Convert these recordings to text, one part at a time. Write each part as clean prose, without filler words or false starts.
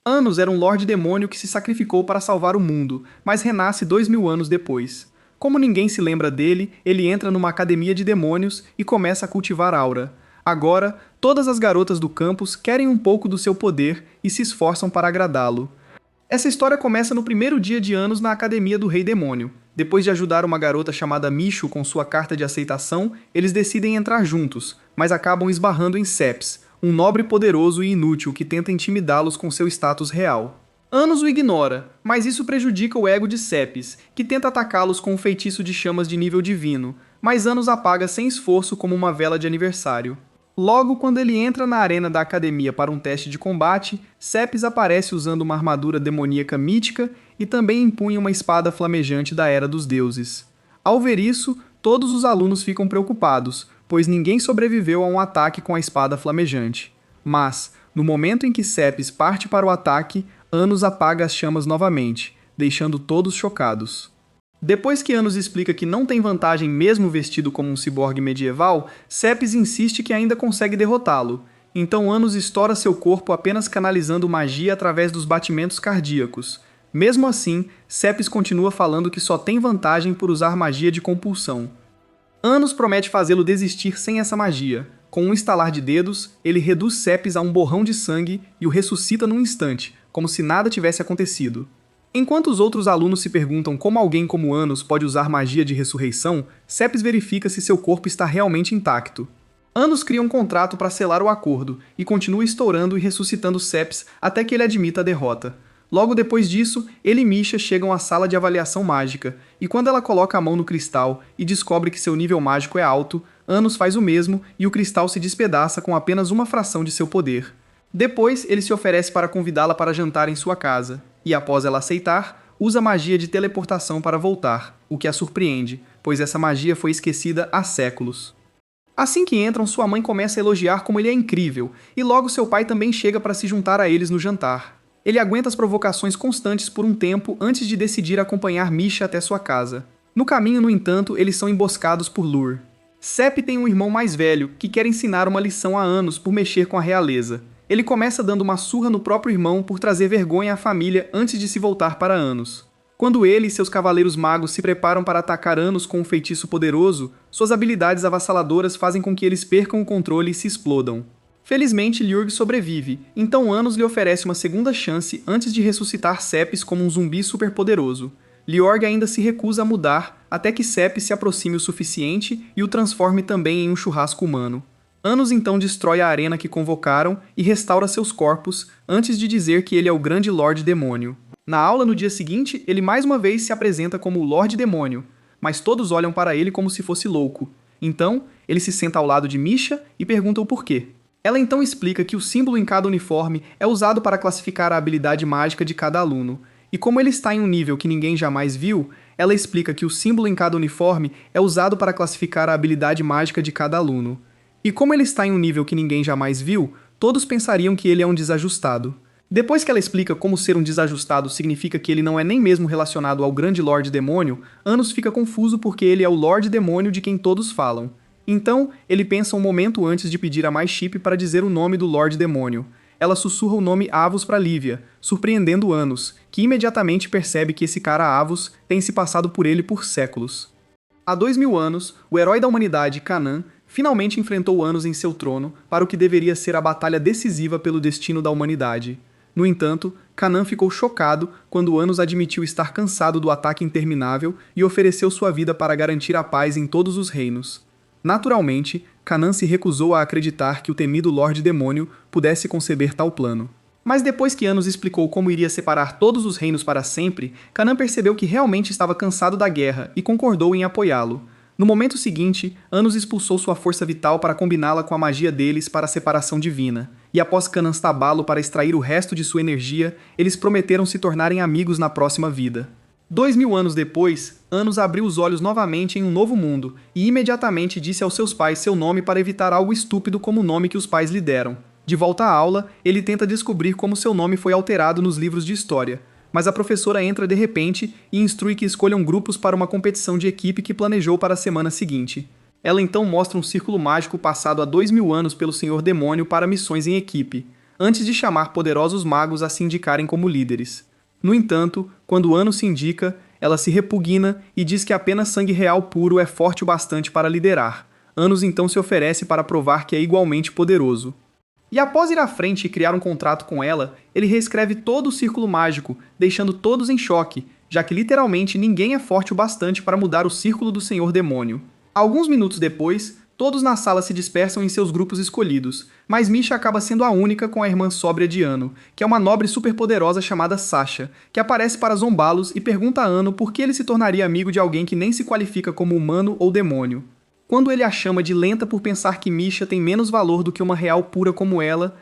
Anos era um Lorde Demônio que se sacrificou para salvar o mundo, mas renasce 2000 anos depois. Como ninguém se lembra dele, ele entra numa academia de demônios e começa a cultivar aura. Agora, todas as garotas do campus querem um pouco do seu poder e se esforçam para agradá-lo. Essa história começa no primeiro dia de Anos na academia do Rei Demônio. Depois de ajudar uma garota chamada Micho com sua carta de aceitação, eles decidem entrar juntos, mas acabam esbarrando em Ceps, um nobre poderoso e inútil que tenta intimidá-los com seu status real. Anos o ignora, mas isso prejudica o ego de Ceps, que tenta atacá-los com um feitiço de chamas de nível divino, mas Anos apaga sem esforço como uma vela de aniversário. Logo, quando ele entra na arena da academia para um teste de combate, Ceps aparece usando uma armadura demoníaca mítica e também empunha uma espada flamejante da Era dos Deuses. Ao ver isso, todos os alunos ficam preocupados, pois ninguém sobreviveu a um ataque com a espada flamejante. Mas, no momento em que Ceps parte para o ataque, Anos apaga as chamas novamente, deixando todos chocados. Depois que Anos explica que não tem vantagem mesmo vestido como um ciborgue medieval, Ceps insiste que ainda consegue derrotá-lo. Então Anos estoura seu corpo apenas canalizando magia através dos batimentos cardíacos. Mesmo assim, Ceps continua falando que só tem vantagem por usar magia de compulsão. Anos promete fazê-lo desistir sem essa magia. Com um estalar de dedos, ele reduz Ceps a um borrão de sangue e o ressuscita num instante, como se nada tivesse acontecido. Enquanto os outros alunos se perguntam como alguém como Anos pode usar magia de ressurreição, Ceps verifica se seu corpo está realmente intacto. Anos cria um contrato para selar o acordo e continua estourando e ressuscitando Ceps até que ele admita a derrota. Logo depois disso, ele e Misha chegam à sala de avaliação mágica, e quando ela coloca a mão no cristal e descobre que seu nível mágico é alto, Anos faz o mesmo e o cristal se despedaça com apenas uma fração de seu poder. Depois, ele se oferece para convidá-la para jantar em sua casa, e após ela aceitar, usa magia de teleportação para voltar, o que a surpreende, pois essa magia foi esquecida há séculos. Assim que entram, sua mãe começa a elogiar como ele é incrível, e logo seu pai também chega para se juntar a eles no jantar. Ele aguenta as provocações constantes por um tempo antes de decidir acompanhar Misha até sua casa. No caminho, no entanto, eles são emboscados por Lur. Cep tem um irmão mais velho, que quer ensinar uma lição há anos por mexer com a realeza. Ele começa dando uma surra no próprio irmão por trazer vergonha à família antes de se voltar para Anos. Quando ele e seus cavaleiros magos se preparam para atacar Anos com um feitiço poderoso, suas habilidades avassaladoras fazem com que eles percam o controle e se explodam. Felizmente, Lyurg sobrevive, então Anos lhe oferece uma segunda chance antes de ressuscitar Ceps como um zumbi superpoderoso. Lyurg ainda se recusa a mudar, até que Ceps se aproxime o suficiente e o transforme também em um churrasco humano. Anos então destrói a arena que convocaram e restaura seus corpos, antes de dizer que ele é o grande Lorde Demônio. Na aula no dia seguinte, ele mais uma vez se apresenta como o Lorde Demônio, mas todos olham para ele como se fosse louco. Então, ele se senta ao lado de Misha e pergunta o porquê. Ela então explica que o símbolo em cada uniforme é usado para classificar a habilidade mágica de cada aluno, e como ele está em um nível que ninguém jamais viu, ela explica que o símbolo em cada uniforme é usado para classificar a habilidade mágica de cada aluno. E como ele está em um nível que ninguém jamais viu, todos pensariam que ele é um desajustado. Depois que ela explica como ser um desajustado significa que ele não é nem mesmo relacionado ao grande Lorde Demônio, Anos fica confuso porque ele é o Lorde Demônio de quem todos falam. Então, ele pensa um momento antes de pedir a mais chip para dizer o nome do Lorde Demônio. Ela sussurra o nome Avos para Lívia, surpreendendo Anos, que imediatamente percebe que esse cara Avos tem se passado por ele por séculos. Há 2000 anos, o herói da humanidade, Canaan, finalmente enfrentou Anos em seu trono para o que deveria ser a batalha decisiva pelo destino da humanidade. No entanto, Canaan ficou chocado quando Anos admitiu estar cansado do ataque interminável e ofereceu sua vida para garantir a paz em todos os reinos. Naturalmente, Canaan se recusou a acreditar que o temido Lorde Demônio pudesse conceber tal plano. Mas depois que Anos explicou como iria separar todos os reinos para sempre, Canaan percebeu que realmente estava cansado da guerra e concordou em apoiá-lo. No momento seguinte, Anos expulsou sua força vital para combiná-la com a magia deles para a separação divina, e após Canaan estabá-lo para extrair o resto de sua energia, eles prometeram se tornarem amigos na próxima vida. 2000 anos depois, Anos abriu os olhos novamente em um novo mundo, e imediatamente disse aos seus pais seu nome para evitar algo estúpido como o nome que os pais lhe deram. De volta à aula, ele tenta descobrir como seu nome foi alterado nos livros de história, mas a professora entra de repente e instrui que escolham grupos para uma competição de equipe que planejou para a semana seguinte. Ela então mostra um círculo mágico passado há 2000 anos pelo Senhor Demônio para missões em equipe. antes de chamar poderosos magos a se indicarem como líderes. No entanto, quando Anos se indica, ela se repugna e diz que apenas sangue real puro é forte o bastante para liderar. Anos então se oferece para provar que é igualmente poderoso. E após ir à frente e criar um contrato com ela, ele reescreve todo o círculo mágico, deixando todos em choque, já que literalmente ninguém é forte o bastante para mudar o círculo do Senhor Demônio. Alguns minutos depois, todos na sala se dispersam em seus grupos escolhidos, mas Misha acaba sendo a única com a irmã sóbria de Ano, que é uma nobre superpoderosa chamada Sasha, que aparece para zombá-los e pergunta a Ano por que ele se tornaria amigo de alguém que nem se qualifica como humano ou demônio. Quando ele a chama de lenta por pensar que Misha tem menos valor do que uma real pura como ela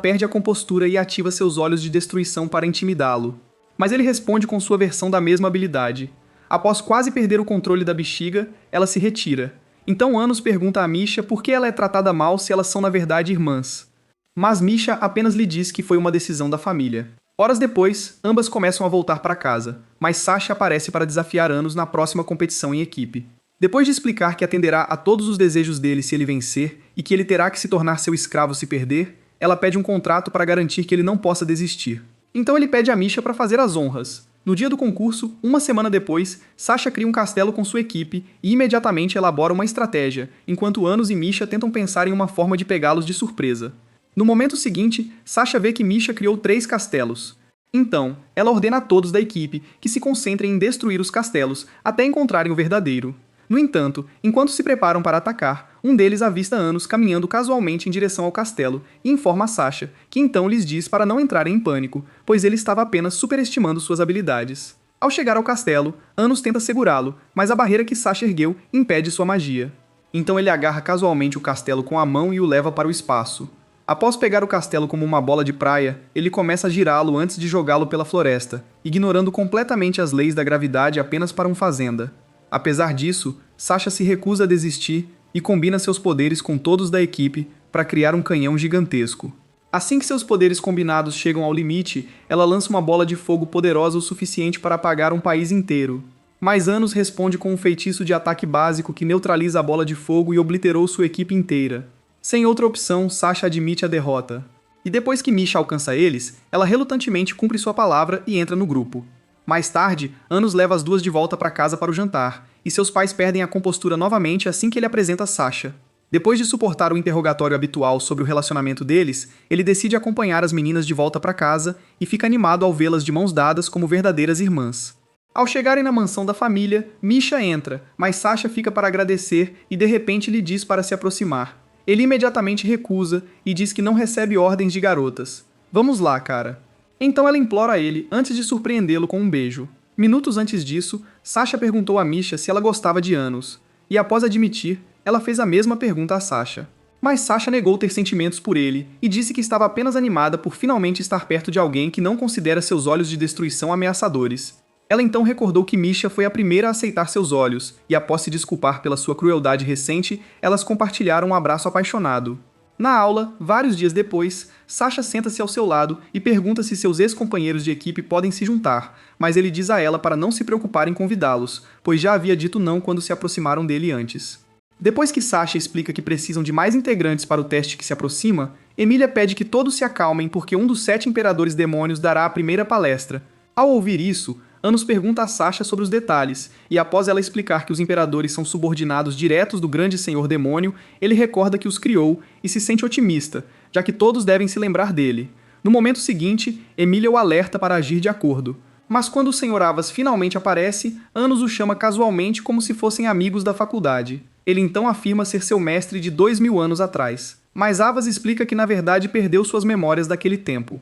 perde a compostura e ativa seus olhos de destruição para intimidá-lo. Mas ele responde com sua versão da mesma habilidade. Após quase perder o controle da bexiga, ela se retira. Então Anos pergunta a Misha por que ela é tratada mal se elas são na verdade irmãs. Mas Misha apenas lhe diz que foi uma decisão da família. Horas depois, ambas começam a voltar para casa, mas Sasha aparece para desafiar Anos na próxima competição em equipe. Depois de explicar que atenderá a todos os desejos dele se ele vencer e que ele terá que se tornar seu escravo se perder, ela pede um contrato para garantir que ele não possa desistir. Então ele pede a Misha para fazer as honras. No dia do concurso, uma semana depois, Sasha cria um castelo com sua equipe e imediatamente elabora uma estratégia, enquanto Anos e Misha tentam pensar em uma forma de pegá-los de surpresa. No momento seguinte, Sasha vê que Misha criou 3 castelos. Então, ela ordena a todos da equipe que se concentrem em destruir os castelos até encontrarem o verdadeiro. No entanto, enquanto se preparam para atacar, um deles avista Anos caminhando casualmente em direção ao castelo e informa a Sasha, que então lhes diz para não entrarem em pânico, pois ele estava apenas superestimando suas habilidades. Ao chegar ao castelo, Anos tenta segurá-lo, mas a barreira que Sasha ergueu impede sua magia. Então ele agarra casualmente o castelo com a mão e o leva para o espaço. Após pegar o castelo como uma bola de praia, ele começa a girá-lo antes de jogá-lo pela floresta, ignorando completamente as leis da gravidade apenas para uma fazenda. Apesar disso, Sasha se recusa a desistir e combina seus poderes com todos da equipe para criar um canhão gigantesco. Assim que seus poderes combinados chegam ao limite, ela lança uma bola de fogo poderosa o suficiente para apagar um país inteiro. Mas Anos responde com um feitiço de ataque básico que neutraliza a bola de fogo e obliterou sua equipe inteira. Sem outra opção, Sasha admite a derrota. E depois que Misha alcança eles, ela relutantemente cumpre sua palavra e entra no grupo. Mais tarde, Anos leva as duas de volta para casa para o jantar, e seus pais perdem a compostura novamente assim que ele apresenta Sasha. Depois de suportar o interrogatório habitual sobre o relacionamento deles, ele decide acompanhar as meninas de volta para casa e fica animado ao vê-las de mãos dadas como verdadeiras irmãs. Ao chegarem na mansão da família, Misha entra, mas Sasha fica para agradecer e de repente lhe diz para se aproximar. Ele imediatamente recusa e diz que não recebe ordens de garotas. Vamos lá, cara. Então ela implora a ele antes de surpreendê-lo com um beijo. Minutos antes disso, Sasha perguntou a Misha se ela gostava de Anos, e após admitir, ela fez a mesma pergunta a Sasha. Mas Sasha negou ter sentimentos por ele e disse que estava apenas animada por finalmente estar perto de alguém que não considera seus olhos de destruição ameaçadores. Ela então recordou que Misha foi a primeira a aceitar seus olhos, e após se desculpar pela sua crueldade recente, elas compartilharam um abraço apaixonado. Na aula, vários dias depois, Sasha senta-se ao seu lado e pergunta se seus ex-companheiros de equipe podem se juntar, mas ele diz a ela para não se preocupar em convidá-los, pois já havia dito não quando se aproximaram dele antes. Depois que Sasha explica que precisam de mais integrantes para o teste que se aproxima, Emilia pede que todos se acalmem porque um dos 7 imperadores demônios dará a primeira palestra. Ao ouvir isso, Anos pergunta a Sasha sobre os detalhes, e após ela explicar que os imperadores são subordinados diretos do grande senhor demônio, ele recorda que os criou e se sente otimista, já que todos devem se lembrar dele. No momento seguinte, Emilia o alerta para agir de acordo. Mas quando o Sr. Avas finalmente aparece, Anos o chama casualmente como se fossem amigos da faculdade. Ele então afirma ser seu mestre de 2000 anos atrás, mas Avas explica que na verdade perdeu suas memórias daquele tempo.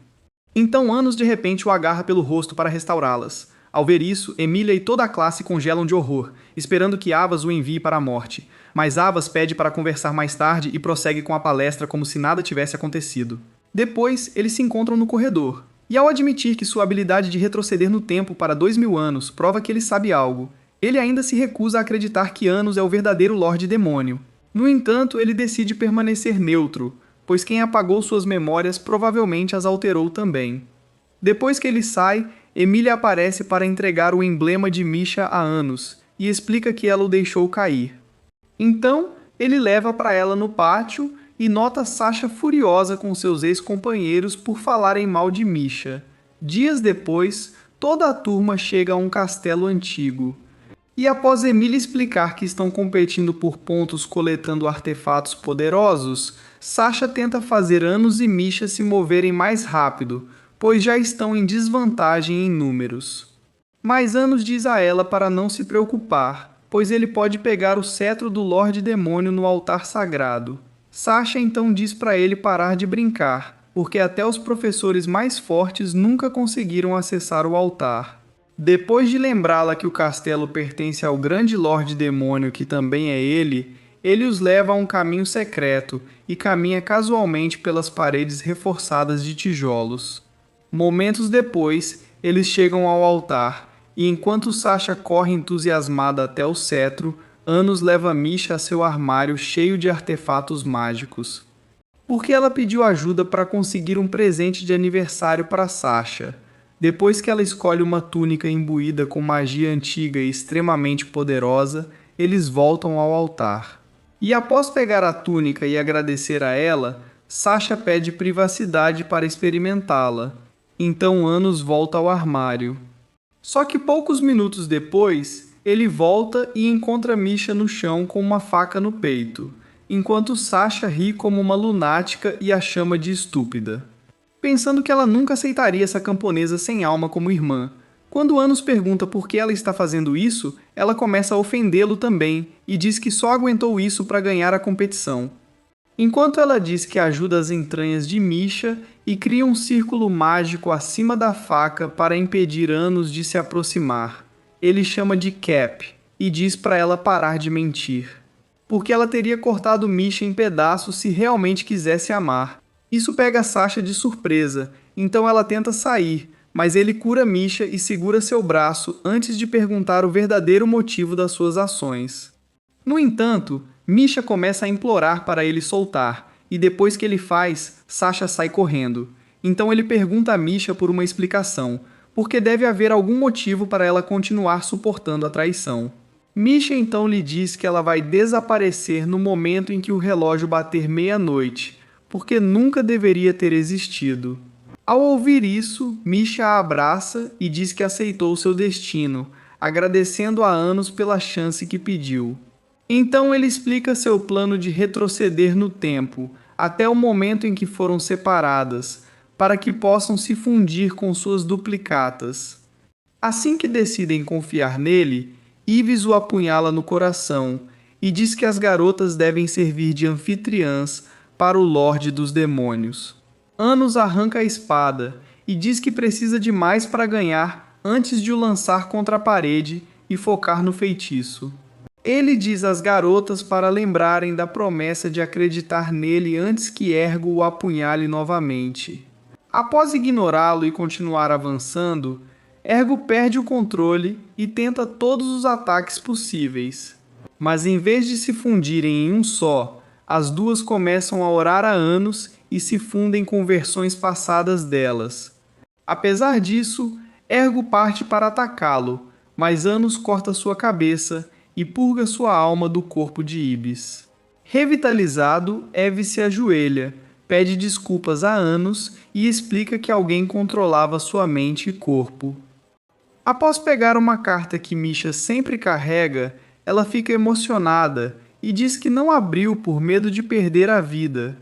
Então Anos de repente o agarra pelo rosto para restaurá-las. Ao ver isso, Emilia e toda a classe congelam de horror, esperando que Avas o envie para a morte. Mas Avas pede para conversar mais tarde e prossegue com a palestra como se nada tivesse acontecido. Depois, eles se encontram no corredor. E ao admitir que sua habilidade de retroceder no tempo para 2000 anos prova que ele sabe algo, ele ainda se recusa a acreditar que Anos é o verdadeiro Lorde Demônio. No entanto, ele decide permanecer neutro, pois quem apagou suas memórias provavelmente as alterou também. Depois que ele sai, Emilia aparece para entregar o emblema de Misha a Anos e explica que ela o deixou cair. Então, ele leva para ela no pátio e nota Sasha furiosa com seus ex-companheiros por falarem mal de Misha. Dias depois, toda a turma chega a um castelo antigo. E após Emília explicar que estão competindo por pontos coletando artefatos poderosos, Sasha tenta fazer Anos e Misha se moverem mais rápido, pois já estão em desvantagem em números. Mas Anos diz a ela para não se preocupar, pois ele pode pegar o cetro do Lorde Demônio no altar sagrado. Sasha então diz para ele parar de brincar, porque até os professores mais fortes nunca conseguiram acessar o altar. Depois de lembrá-la que o castelo pertence ao grande Lorde Demônio, que também é ele os leva a um caminho secreto e caminha casualmente pelas paredes reforçadas de tijolos. Momentos depois, eles chegam ao altar, e enquanto Sasha corre entusiasmada até o cetro, Anos leva Misha a seu armário cheio de artefatos mágicos. Porque ela pediu ajuda para conseguir um presente de aniversário para Sasha. Depois que ela escolhe uma túnica imbuída com magia antiga e extremamente poderosa, eles voltam ao altar. E após pegar a túnica e agradecer a ela, Sasha pede privacidade para experimentá-la. Então Anos volta ao armário. Só que poucos minutos depois, ele volta e encontra Misha no chão com uma faca no peito, enquanto Sasha ri como uma lunática e a chama de estúpida. Pensando que ela nunca aceitaria essa camponesa sem alma como irmã. Quando Anos pergunta por que ela está fazendo isso, ela começa a ofendê-lo também e diz que só aguentou isso para ganhar a competição. Enquanto ela diz que ajuda as entranhas de Misha e cria um círculo mágico acima da faca para impedir Anos de se aproximar. Ele chama de Cap e diz para ela parar de mentir, porque ela teria cortado Misha em pedaços se realmente quisesse amar. Isso pega Sasha de surpresa, então ela tenta sair, mas ele cura Misha e segura seu braço antes de perguntar o verdadeiro motivo das suas ações. No entanto, Misha começa a implorar para ele soltar, e depois que ele faz, Sasha sai correndo. Então ele pergunta a Misha por uma explicação, porque deve haver algum motivo para ela continuar suportando a traição. Misha então lhe diz que ela vai desaparecer no momento em que o relógio bater meia-noite, porque nunca deveria ter existido. Ao ouvir isso, Misha a abraça e diz que aceitou seu destino, agradecendo a Anos pela chance que pediu. Então ele explica seu plano de retroceder no tempo, até o momento em que foram separadas, para que possam se fundir com suas duplicatas. Assim que decidem confiar nele, Ives o apunhala no coração e diz que as garotas devem servir de anfitriãs para o Lorde dos Demônios. Anos arranca a espada e diz que precisa de mais para ganhar antes de o lançar contra a parede e focar no feitiço. Ele diz às garotas para lembrarem da promessa de acreditar nele antes que Ergo o apunhale novamente. Após ignorá-lo e continuar avançando, Ergo perde o controle e tenta todos os ataques possíveis. Mas em vez de se fundirem em um só, as duas começam a orar a Anos e se fundem com versões passadas delas. Apesar disso, Ergo parte para atacá-lo, mas Anos corta sua cabeça e purga sua alma do corpo de Ibis. Revitalizado, Eve se ajoelha, pede desculpas a Anos e explica que alguém controlava sua mente e corpo. Após pegar uma carta que Misha sempre carrega, ela fica emocionada e diz que não abriu por medo de perder a vida.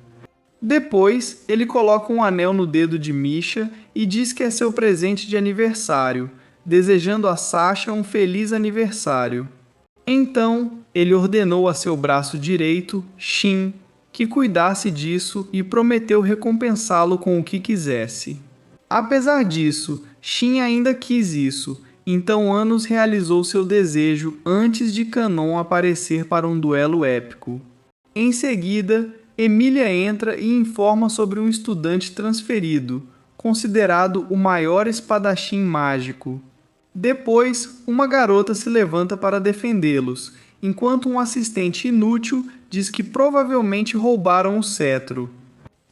Depois, ele coloca um anel no dedo de Misha e diz que é seu presente de aniversário, desejando a Sasha um feliz aniversário. Então, ele ordenou a seu braço direito, Shin, que cuidasse disso e prometeu recompensá-lo com o que quisesse. Apesar disso, Shin ainda quis isso, então Anos realizou seu desejo antes de Canon aparecer para um duelo épico. Em seguida, Emília entra e informa sobre um estudante transferido, considerado o maior espadachim mágico. Depois, uma garota se levanta para defendê-los, enquanto um assistente inútil diz que provavelmente roubaram o cetro.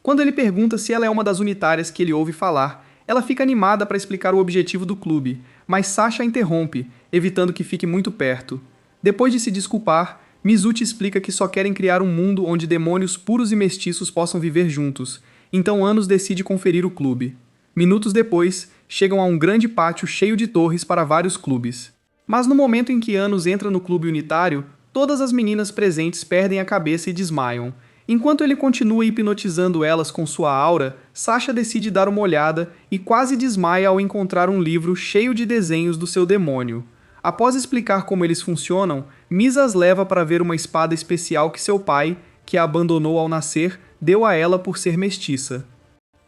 Quando ele pergunta se ela é uma das unitárias que ele ouve falar, ela fica animada para explicar o objetivo do clube, mas Sasha a interrompe, evitando que fique muito perto. Depois de se desculpar, Mizuchi explica que só querem criar um mundo onde demônios puros e mestiços possam viver juntos, então Anos decide conferir o clube. Minutos depois, chegam a um grande pátio cheio de torres para vários clubes. Mas no momento em que Anos entra no clube unitário, todas as meninas presentes perdem a cabeça e desmaiam. Enquanto ele continua hipnotizando elas com sua aura, Sasha decide dar uma olhada e quase desmaia ao encontrar um livro cheio de desenhos do seu demônio. Após explicar como eles funcionam, Misa as leva para ver uma espada especial que seu pai, que a abandonou ao nascer, deu a ela por ser mestiça.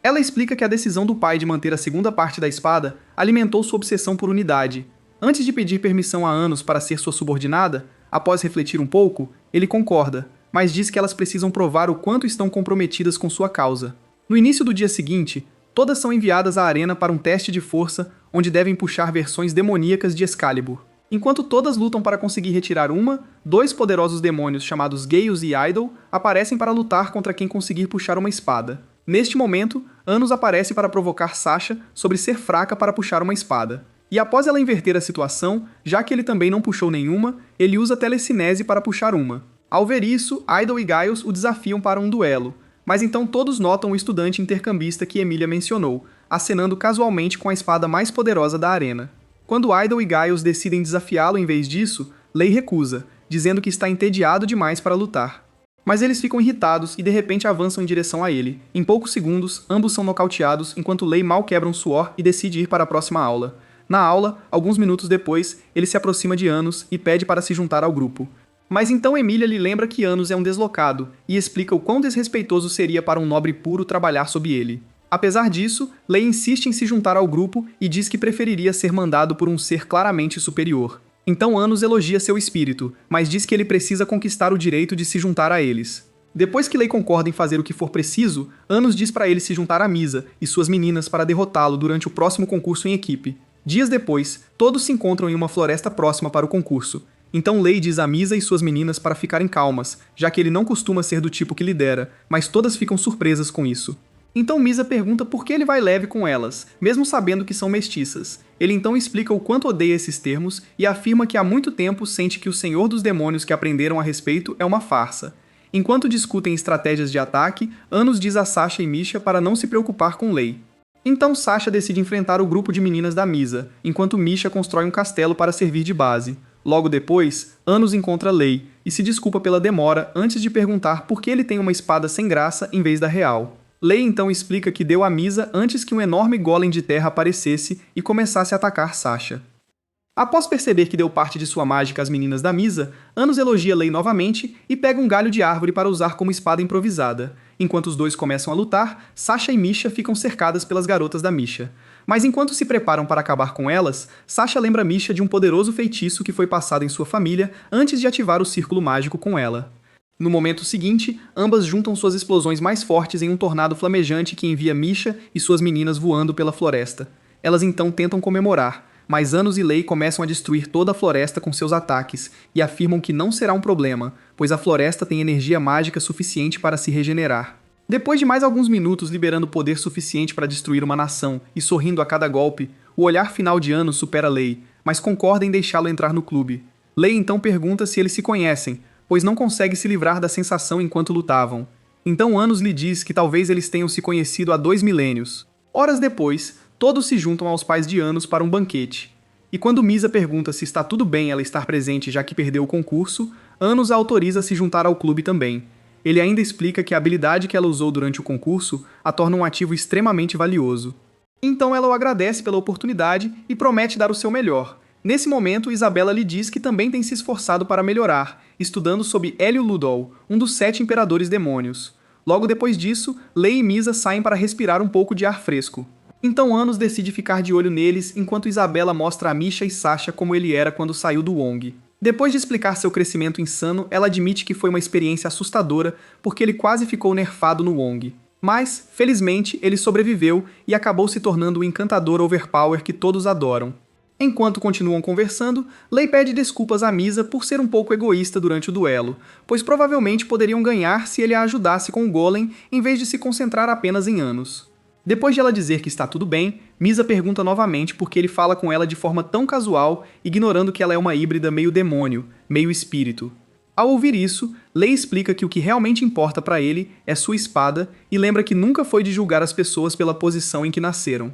Ela explica que a decisão do pai de manter a segunda parte da espada alimentou sua obsessão por unidade. Antes de pedir permissão a Anos para ser sua subordinada, após refletir um pouco, ele concorda, mas diz que elas precisam provar o quanto estão comprometidas com sua causa. No início do dia seguinte, todas são enviadas à arena para um teste de força, onde devem puxar versões demoníacas de Excalibur. Enquanto todas lutam para conseguir retirar dois poderosos demônios chamados Gaius e Idol aparecem para lutar contra quem conseguir puxar uma espada. Neste momento, Anos aparece para provocar Sasha sobre ser fraca para puxar uma espada. E após ela inverter a situação, já que ele também não puxou nenhuma, ele usa telecinese para puxar uma. Ao ver isso, Idol e Gaius o desafiam para um duelo, mas então todos notam o estudante intercambista que Emília mencionou, acenando casualmente com a espada mais poderosa da arena. Quando Idol e Gaius decidem desafiá-lo em vez disso, Lei recusa, dizendo que está entediado demais para lutar. Mas eles ficam irritados e de repente avançam em direção a ele. Em poucos segundos, ambos são nocauteados enquanto Lei mal quebra um suor e decide ir para a próxima aula. Na aula, alguns minutos depois, ele se aproxima de Anos e pede para se juntar ao grupo. Mas então Emília lhe lembra que Anos é um deslocado e explica o quão desrespeitoso seria para um nobre puro trabalhar sob ele. Apesar disso, Lei insiste em se juntar ao grupo e diz que preferiria ser mandado por um ser claramente superior. Então Anos elogia seu espírito, mas diz que ele precisa conquistar o direito de se juntar a eles. Depois que Lei concorda em fazer o que for preciso, Anos diz para ele se juntar a Misa e suas meninas para derrotá-lo durante o próximo concurso em equipe. Dias depois, todos se encontram em uma floresta próxima para o concurso. Então Lei diz a Misa e suas meninas para ficarem calmas, já que ele não costuma ser do tipo que lidera, mas todas ficam surpresas com isso. Então Misa pergunta por que ele vai leve com elas, mesmo sabendo que são mestiças. Ele então explica o quanto odeia esses termos e afirma que há muito tempo sente que o Senhor dos Demônios que aprenderam a respeito é uma farsa. Enquanto discutem estratégias de ataque, Anos diz a Sasha e Misha para não se preocupar com Lei. Então Sasha decide enfrentar o grupo de meninas da Misa, enquanto Misha constrói um castelo para servir de base. Logo depois, Anos encontra Lei e se desculpa pela demora antes de perguntar por que ele tem uma espada sem graça em vez da real. Lei então explica que deu a Misa antes que um enorme golem de terra aparecesse e começasse a atacar Sasha. Após perceber que deu parte de sua mágica às meninas da Misa, Anos elogia Lei novamente e pega um galho de árvore para usar como espada improvisada. Enquanto os dois começam a lutar, Sasha e Misha ficam cercadas pelas garotas da Misha. Mas enquanto se preparam para acabar com elas, Sasha lembra Misha de um poderoso feitiço que foi passado em sua família antes de ativar o círculo mágico com ela. No momento seguinte, ambas juntam suas explosões mais fortes em um tornado flamejante que envia Misha e suas meninas voando pela floresta. Elas então tentam comemorar, mas Anos e Lei começam a destruir toda a floresta com seus ataques e afirmam que não será um problema, pois a floresta tem energia mágica suficiente para se regenerar. Depois de mais alguns minutos liberando poder suficiente para destruir uma nação e sorrindo a cada golpe, o olhar final de Anos supera Lei, mas concorda em deixá-lo entrar no clube. Lei então pergunta se eles se conhecem, pois não consegue se livrar da sensação enquanto lutavam. Então Anos lhe diz que talvez eles tenham se conhecido há 2 milênios. Horas depois, todos se juntam aos pais de Anos para um banquete. E quando Misa pergunta se está tudo bem ela estar presente já que perdeu o concurso, Anos a autoriza a se juntar ao clube também. Ele ainda explica que a habilidade que ela usou durante o concurso a torna um ativo extremamente valioso. Então ela o agradece pela oportunidade e promete dar o seu melhor. Nesse momento, Isabela lhe diz que também tem se esforçado para melhorar, estudando sob Hélio Ludol, um dos 7 imperadores demônios. Logo depois disso, Lei e Misa saem para respirar um pouco de ar fresco. Então Anos decide ficar de olho neles, enquanto Isabela mostra a Misha e Sasha como ele era quando saiu do Wong. Depois de explicar seu crescimento insano, ela admite que foi uma experiência assustadora, porque ele quase ficou nerfado no Wong. Mas, felizmente, ele sobreviveu e acabou se tornando o encantador overpower que todos adoram. Enquanto continuam conversando, Lei pede desculpas a Misa por ser um pouco egoísta durante o duelo, pois provavelmente poderiam ganhar se ele a ajudasse com o Golem em vez de se concentrar apenas em Anos. Depois de ela dizer que está tudo bem, Misa pergunta novamente por que ele fala com ela de forma tão casual, ignorando que ela é uma híbrida meio demônio, meio espírito. Ao ouvir isso, Lei explica que o que realmente importa para ele é sua espada e lembra que nunca foi de julgar as pessoas pela posição em que nasceram.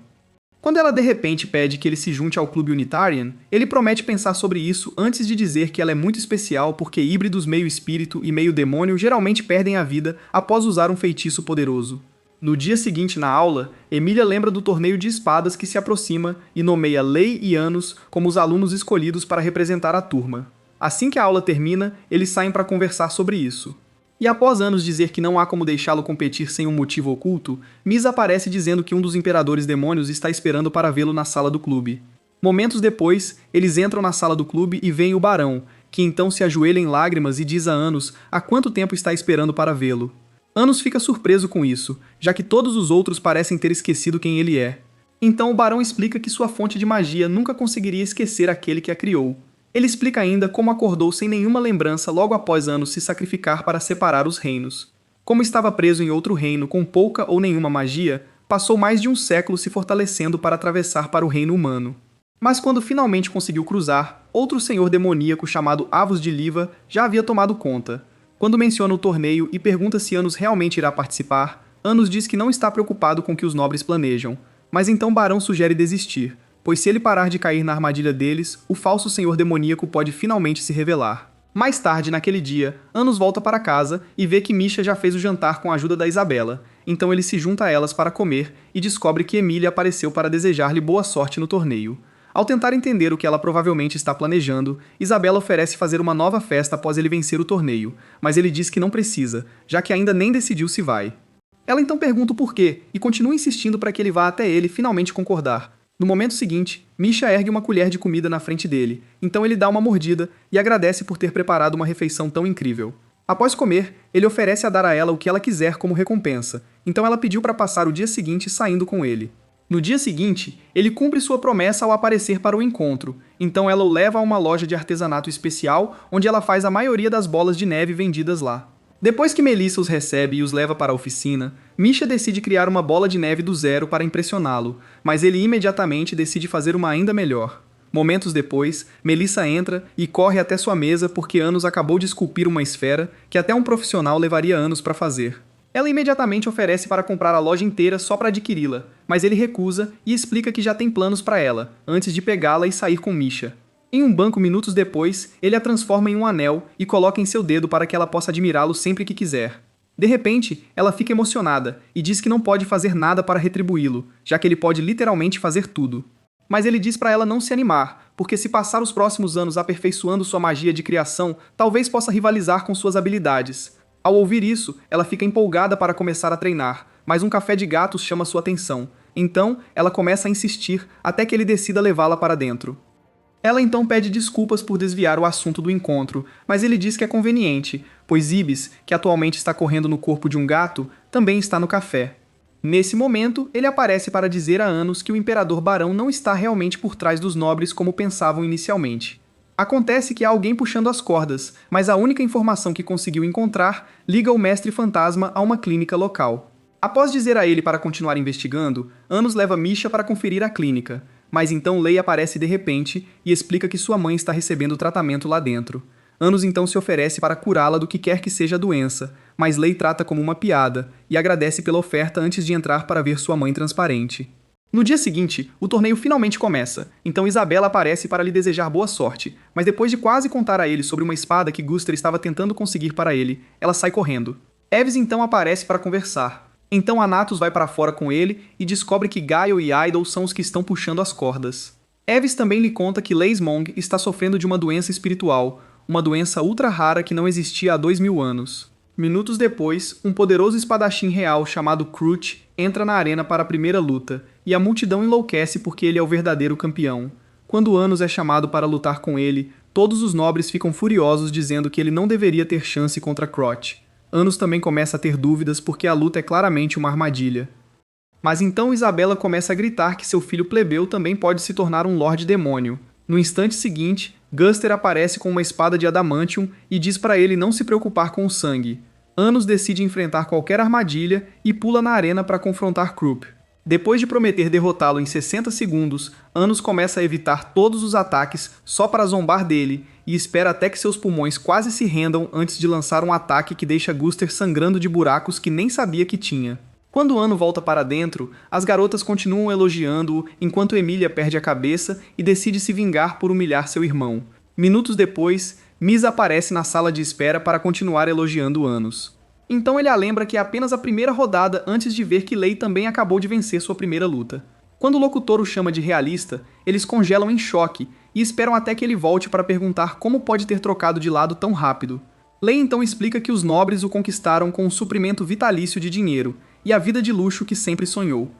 Quando ela de repente pede que ele se junte ao Clube Unitarian, ele promete pensar sobre isso antes de dizer que ela é muito especial porque híbridos meio espírito e meio demônio geralmente perdem a vida após usar um feitiço poderoso. No dia seguinte na aula, Emília lembra do torneio de espadas que se aproxima e nomeia Lei e Anos como os alunos escolhidos para representar a turma. Assim que a aula termina, eles saem para conversar sobre isso. E após Anos dizer que não há como deixá-lo competir sem um motivo oculto, Misa aparece dizendo que um dos imperadores demônios está esperando para vê-lo na sala do clube. Momentos depois, eles entram na sala do clube e veem o Barão, que então se ajoelha em lágrimas e diz a Anos há quanto tempo está esperando para vê-lo. Anos fica surpreso com isso, já que todos os outros parecem ter esquecido quem ele é. Então o Barão explica que sua fonte de magia nunca conseguiria esquecer aquele que a criou. Ele explica ainda como acordou sem nenhuma lembrança logo após Anos se sacrificar para separar os reinos. Como estava preso em outro reino com pouca ou nenhuma magia, passou mais de um século se fortalecendo para atravessar para o reino humano. Mas quando finalmente conseguiu cruzar, outro senhor demoníaco chamado Avos de Liva já havia tomado conta. Quando menciona o torneio e pergunta se Anos realmente irá participar, Anos diz que não está preocupado com o que os nobres planejam, mas então Barão sugere desistir, pois se ele parar de cair na armadilha deles, o falso senhor demoníaco pode finalmente se revelar. Mais tarde, naquele dia, Anos volta para casa e vê que Misha já fez o jantar com a ajuda da Isabela, então ele se junta a elas para comer e descobre que Emília apareceu para desejar-lhe boa sorte no torneio. Ao tentar entender o que ela provavelmente está planejando, Isabela oferece fazer uma nova festa após ele vencer o torneio, mas ele diz que não precisa, já que ainda nem decidiu se vai. Ela então pergunta o porquê e continua insistindo para que ele vá até ele finalmente concordar. No momento seguinte, Misha ergue uma colher de comida na frente dele, então ele dá uma mordida e agradece por ter preparado uma refeição tão incrível. Após comer, ele oferece a dar a ela o que ela quiser como recompensa, então ela pediu para passar o dia seguinte saindo com ele. No dia seguinte, ele cumpre sua promessa ao aparecer para o encontro, então ela o leva a uma loja de artesanato especial onde ela faz a maioria das bolas de neve vendidas lá. Depois que Melissa os recebe e os leva para a oficina, Misha decide criar uma bola de neve do zero para impressioná-lo, mas ele imediatamente decide fazer uma ainda melhor. Momentos depois, Melissa entra e corre até sua mesa porque Anos acabou de esculpir uma esfera que até um profissional levaria anos para fazer. Ela imediatamente oferece para comprar a loja inteira só para adquiri-la, mas ele recusa e explica que já tem planos para ela, antes de pegá-la e sair com Misha. Em um banco minutos depois, ele a transforma em um anel e coloca em seu dedo para que ela possa admirá-lo sempre que quiser. De repente, ela fica emocionada e diz que não pode fazer nada para retribuí-lo, já que ele pode literalmente fazer tudo. Mas ele diz para ela não se animar, porque se passar os próximos anos aperfeiçoando sua magia de criação, talvez possa rivalizar com suas habilidades. Ao ouvir isso, ela fica empolgada para começar a treinar, mas um café de gatos chama sua atenção. Então, ela começa a insistir até que ele decida levá-la para dentro. Ela então pede desculpas por desviar o assunto do encontro, mas ele diz que é conveniente, pois Ibis, que atualmente está correndo no corpo de um gato, também está no café. Nesse momento, ele aparece para dizer a Anos que o Imperador Barão não está realmente por trás dos nobres como pensavam inicialmente. Acontece que há alguém puxando as cordas, mas a única informação que conseguiu encontrar liga o Mestre Fantasma a uma clínica local. Após dizer a ele para continuar investigando, Anos leva Misha para conferir a clínica, mas então Lei aparece de repente e explica que sua mãe está recebendo tratamento lá dentro. Anos então se oferece para curá-la do que quer que seja a doença, mas Lei trata como uma piada e agradece pela oferta antes de entrar para ver sua mãe transparente. No dia seguinte, o torneio finalmente começa, então Isabela aparece para lhe desejar boa sorte, mas depois de quase contar a ele sobre uma espada que Guster estava tentando conseguir para ele, ela sai correndo. Eves então aparece para conversar. Então Anatos vai para fora com ele e descobre que Gaio e Idol são os que estão puxando as cordas. Eves também lhe conta que Leismong está sofrendo de uma doença espiritual, uma doença ultra rara que não existia há 2000 anos. Minutos depois, um poderoso espadachim real chamado Crutch entra na arena para a primeira luta, e a multidão enlouquece porque ele é o verdadeiro campeão. Quando Anos é chamado para lutar com ele, todos os nobres ficam furiosos dizendo que ele não deveria ter chance contra Crotch. Anos também começa a ter dúvidas porque a luta é claramente uma armadilha. Mas então Isabela começa a gritar que seu filho plebeu também pode se tornar um Lorde Demônio. No instante seguinte, Guster aparece com uma espada de adamantium e diz para ele não se preocupar com o sangue. Anos decide enfrentar qualquer armadilha e pula na arena para confrontar Krupp. Depois de prometer derrotá-lo em 60 segundos, Anos começa a evitar todos os ataques só para zombar dele e espera até que seus pulmões quase se rendam antes de lançar um ataque que deixa Guster sangrando de buracos que nem sabia que tinha. Quando Ano volta para dentro, as garotas continuam elogiando-o enquanto Emília perde a cabeça e decide se vingar por humilhar seu irmão. Minutos depois, Misa aparece na sala de espera para continuar elogiando Anos. Então ele a lembra que é apenas a primeira rodada antes de ver que Lei também acabou de vencer sua primeira luta. Quando o locutor o chama de realista, eles congelam em choque e esperam até que ele volte para perguntar como pode ter trocado de lado tão rápido. Lei então explica que os nobres o conquistaram com um suprimento vitalício de dinheiro e a vida de luxo que sempre sonhou.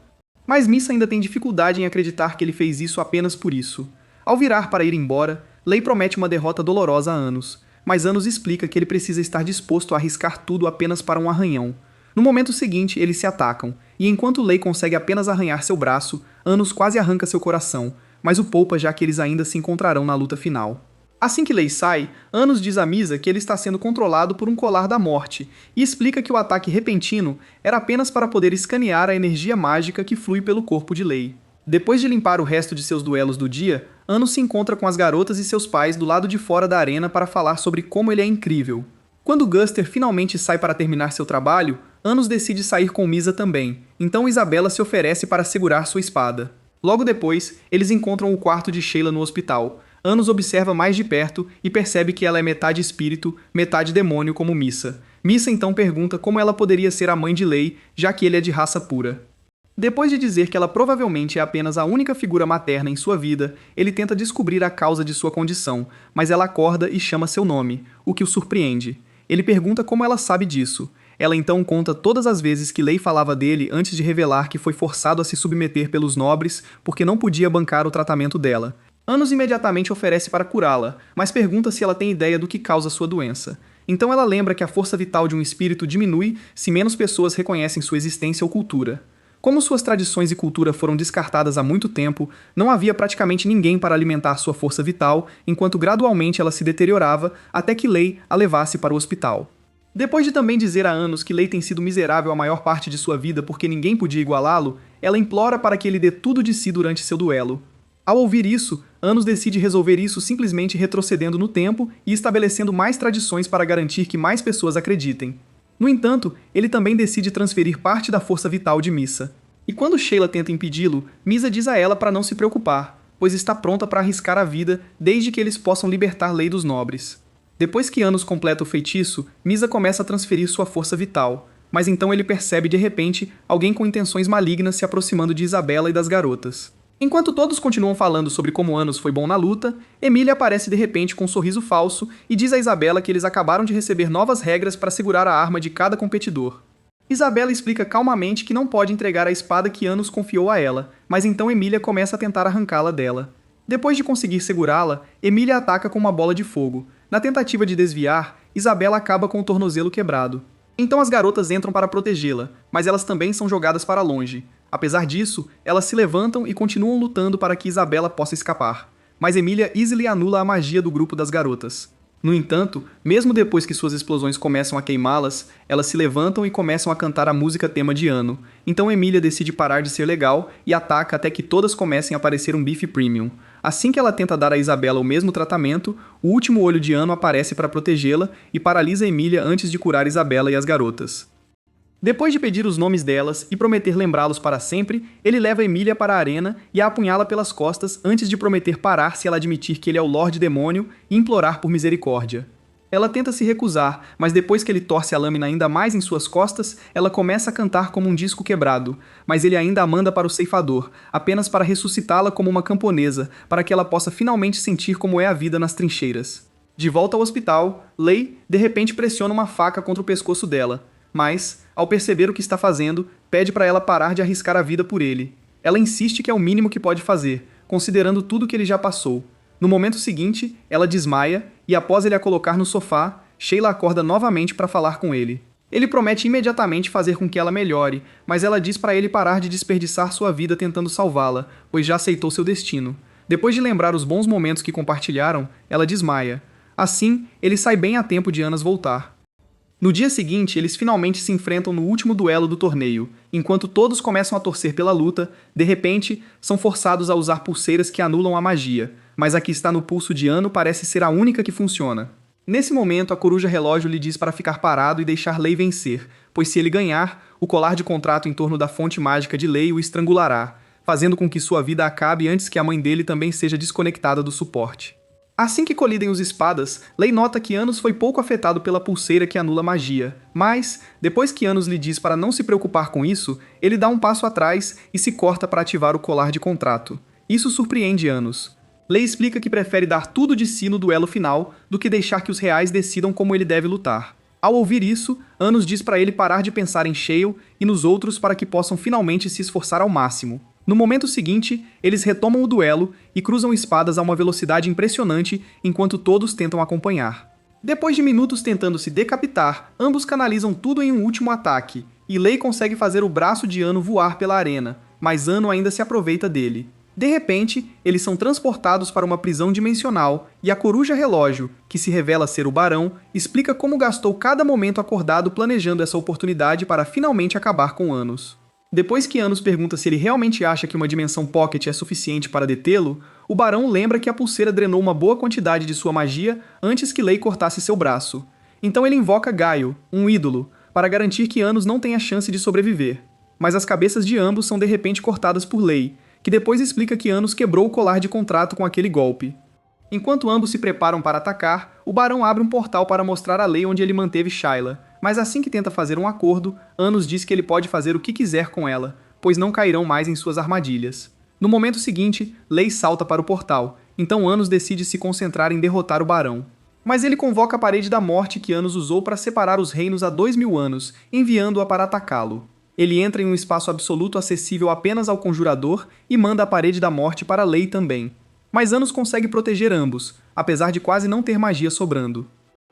Mas Missa ainda tem dificuldade em acreditar que ele fez isso apenas por isso. Ao virar para ir embora, Lei promete uma derrota dolorosa a Anos, mas Anos explica que ele precisa estar disposto a arriscar tudo apenas para um arranhão. No momento seguinte, eles se atacam, e enquanto Lei consegue apenas arranhar seu braço, Anos quase arranca seu coração, mas o poupa já que eles ainda se encontrarão na luta final. Assim que Lei sai, Anos diz a Misa que ele está sendo controlado por um colar da morte, e explica que o ataque repentino era apenas para poder escanear a energia mágica que flui pelo corpo de Lei. Depois de limpar o resto de seus duelos do dia, Anos se encontra com as garotas e seus pais do lado de fora da arena para falar sobre como ele é incrível. Quando Guster finalmente sai para terminar seu trabalho, Anos decide sair com Misa também, então Isabela se oferece para segurar sua espada. Logo depois, eles encontram o quarto de Sheila no hospital. Anos observa mais de perto e percebe que ela é metade espírito, metade demônio como Missa. Missa então pergunta como ela poderia ser a mãe de Lei, já que ele é de raça pura. Depois de dizer que ela provavelmente é apenas a única figura materna em sua vida, ele tenta descobrir a causa de sua condição, mas ela acorda e chama seu nome, o que o surpreende. Ele pergunta como ela sabe disso. Ela então conta todas as vezes que Lei falava dele antes de revelar que foi forçado a se submeter pelos nobres porque não podia bancar o tratamento dela. Anos imediatamente oferece para curá-la, mas pergunta se ela tem ideia do que causa sua doença. Então ela lembra que a força vital de um espírito diminui se menos pessoas reconhecem sua existência ou cultura. Como suas tradições e cultura foram descartadas há muito tempo, não havia praticamente ninguém para alimentar sua força vital, enquanto gradualmente ela se deteriorava até que Lei a levasse para o hospital. Depois de também dizer a Anos que Lei tem sido miserável a maior parte de sua vida porque ninguém podia igualá-lo, ela implora para que ele dê tudo de si durante seu duelo. Ao ouvir isso, Anos decide resolver isso simplesmente retrocedendo no tempo e estabelecendo mais tradições para garantir que mais pessoas acreditem. No entanto, ele também decide transferir parte da força vital de Missa. E quando Sheila tenta impedi-lo, Misa diz a ela para não se preocupar, pois está pronta para arriscar a vida desde que eles possam libertar Lei dos nobres. Depois que Anos completa o feitiço, Misa começa a transferir sua força vital, mas então ele percebe de repente alguém com intenções malignas se aproximando de Isabela e das garotas. Enquanto todos continuam falando sobre como Anos foi bom na luta, Emília aparece de repente com um sorriso falso e diz a Isabela que eles acabaram de receber novas regras para segurar a arma de cada competidor. Isabela explica calmamente que não pode entregar a espada que Anos confiou a ela, mas então Emília começa a tentar arrancá-la dela. Depois de conseguir segurá-la, Emília ataca com uma bola de fogo. Na tentativa de desviar, Isabela acaba com o tornozelo quebrado. Então as garotas entram para protegê-la, mas elas também são jogadas para longe. Apesar disso, elas se levantam e continuam lutando para que Isabela possa escapar. Mas Emília easily anula a magia do grupo das garotas. No entanto, mesmo depois que suas explosões começam a queimá-las, elas se levantam e começam a cantar a música tema de Ano. Então Emília decide parar de ser legal e ataca até que todas comecem a parecer um bife premium. Assim que ela tenta dar a Isabela o mesmo tratamento, o último olho de Ano aparece para protegê-la e paralisa Emília antes de curar Isabela e as garotas. Depois de pedir os nomes delas e prometer lembrá-los para sempre, ele leva Emília para a arena e a apunhala pelas costas antes de prometer parar se ela admitir que ele é o Lorde Demônio e implorar por misericórdia. Ela tenta se recusar, mas depois que ele torce a lâmina ainda mais em suas costas, ela começa a cantar como um disco quebrado, mas ele ainda a manda para o ceifador, apenas para ressuscitá-la como uma camponesa, para que ela possa finalmente sentir como é a vida nas trincheiras. De volta ao hospital, Lei, de repente, pressiona uma faca contra o pescoço dela, mas, ao perceber o que está fazendo, pede para ela parar de arriscar a vida por ele. Ela insiste que é o mínimo que pode fazer, considerando tudo que ele já passou. No momento seguinte, ela desmaia e após ele a colocar no sofá, Sheila acorda novamente para falar com ele. Ele promete imediatamente fazer com que ela melhore, mas ela diz para ele parar de desperdiçar sua vida tentando salvá-la, pois já aceitou seu destino. Depois de lembrar os bons momentos que compartilharam, ela desmaia. Assim, ele sai bem a tempo de Anas voltar. No dia seguinte, eles finalmente se enfrentam no último duelo do torneio. Enquanto todos começam a torcer pela luta, de repente, são forçados a usar pulseiras que anulam a magia, mas a que está no pulso de Ano parece ser a única que funciona. Nesse momento, a coruja relógio lhe diz para ficar parado e deixar Lei vencer, pois se ele ganhar, o colar de contrato em torno da fonte mágica de Lei o estrangulará, fazendo com que sua vida acabe antes que a mãe dele também seja desconectada do suporte. Assim que colidem os espadas, Lei nota que Anos foi pouco afetado pela pulseira que anula magia, mas, depois que Anos lhe diz para não se preocupar com isso, ele dá um passo atrás e se corta para ativar o colar de contrato. Isso surpreende Anos. Lei explica que prefere dar tudo de si no duelo final do que deixar que os reais decidam como ele deve lutar. Ao ouvir isso, Anos diz para ele parar de pensar em Shale e nos outros para que possam finalmente se esforçar ao máximo. No momento seguinte, eles retomam o duelo e cruzam espadas a uma velocidade impressionante enquanto todos tentam acompanhar. Depois de minutos tentando se decapitar, ambos canalizam tudo em um último ataque, e Lei consegue fazer o braço de Ano voar pela arena, mas Ano ainda se aproveita dele. De repente, eles são transportados para uma prisão dimensional, e a coruja relógio, que se revela ser o Barão, explica como gastou cada momento acordado planejando essa oportunidade para finalmente acabar com Anos. Depois que Anos pergunta se ele realmente acha que uma dimensão Pocket é suficiente para detê-lo, o Barão lembra que a pulseira drenou uma boa quantidade de sua magia antes que Lei cortasse seu braço. Então ele invoca Gaio, um ídolo, para garantir que Anos não tenha chance de sobreviver. Mas as cabeças de ambos são de repente cortadas por Lei, que depois explica que Anos quebrou o colar de contrato com aquele golpe. Enquanto ambos se preparam para atacar, o Barão abre um portal para mostrar a Lei onde ele manteve Shayla, mas assim que tenta fazer um acordo, Anos diz que ele pode fazer o que quiser com ela, pois não cairão mais em suas armadilhas. No momento seguinte, Lei salta para o portal, então Anos decide se concentrar em derrotar o Barão. Mas ele convoca a Parede da Morte que Anos usou para separar os reinos há 2000 anos, enviando-a para atacá-lo. Ele entra em um espaço absoluto acessível apenas ao Conjurador e manda a Parede da Morte para Lei também. Mas Anos consegue proteger ambos, apesar de quase não ter magia sobrando.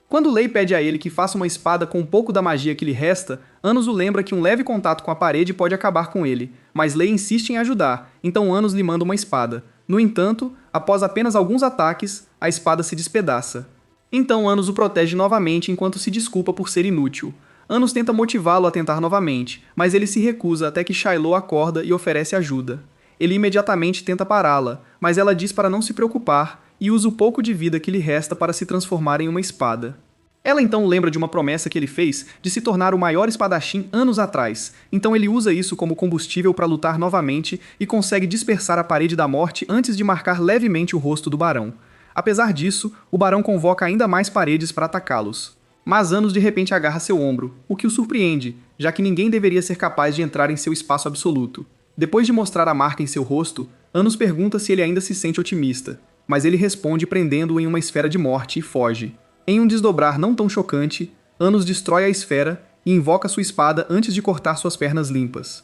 Quando Lei pede a ele que faça uma espada com um pouco da magia que lhe resta, Anos o lembra que um leve contato com a parede pode acabar com ele, mas Lei insiste em ajudar, então Anos lhe manda uma espada. No entanto, após apenas alguns ataques, a espada se despedaça. Então Anos o protege novamente enquanto se desculpa por ser inútil. Anos tenta motivá-lo a tentar novamente, mas ele se recusa até que Shiloh acorda e oferece ajuda. Ele imediatamente tenta pará-la, mas ela diz para não se preocupar e usa o pouco de vida que lhe resta para se transformar em uma espada. Ela então lembra de uma promessa que ele fez de se tornar o maior espadachim anos atrás, então ele usa isso como combustível para lutar novamente e consegue dispersar a Parede da Morte antes de marcar levemente o rosto do Barão. Apesar disso, o Barão convoca ainda mais paredes para atacá-los. Mas Anos de repente agarra seu ombro, o que o surpreende, já que ninguém deveria ser capaz de entrar em seu espaço absoluto. Depois de mostrar a marca em seu rosto, Anos pergunta se ele ainda se sente otimista, mas ele responde prendendo-o em uma esfera de morte e foge. Em um desdobrar não tão chocante, Anos destrói a esfera e invoca sua espada antes de cortar suas pernas limpas.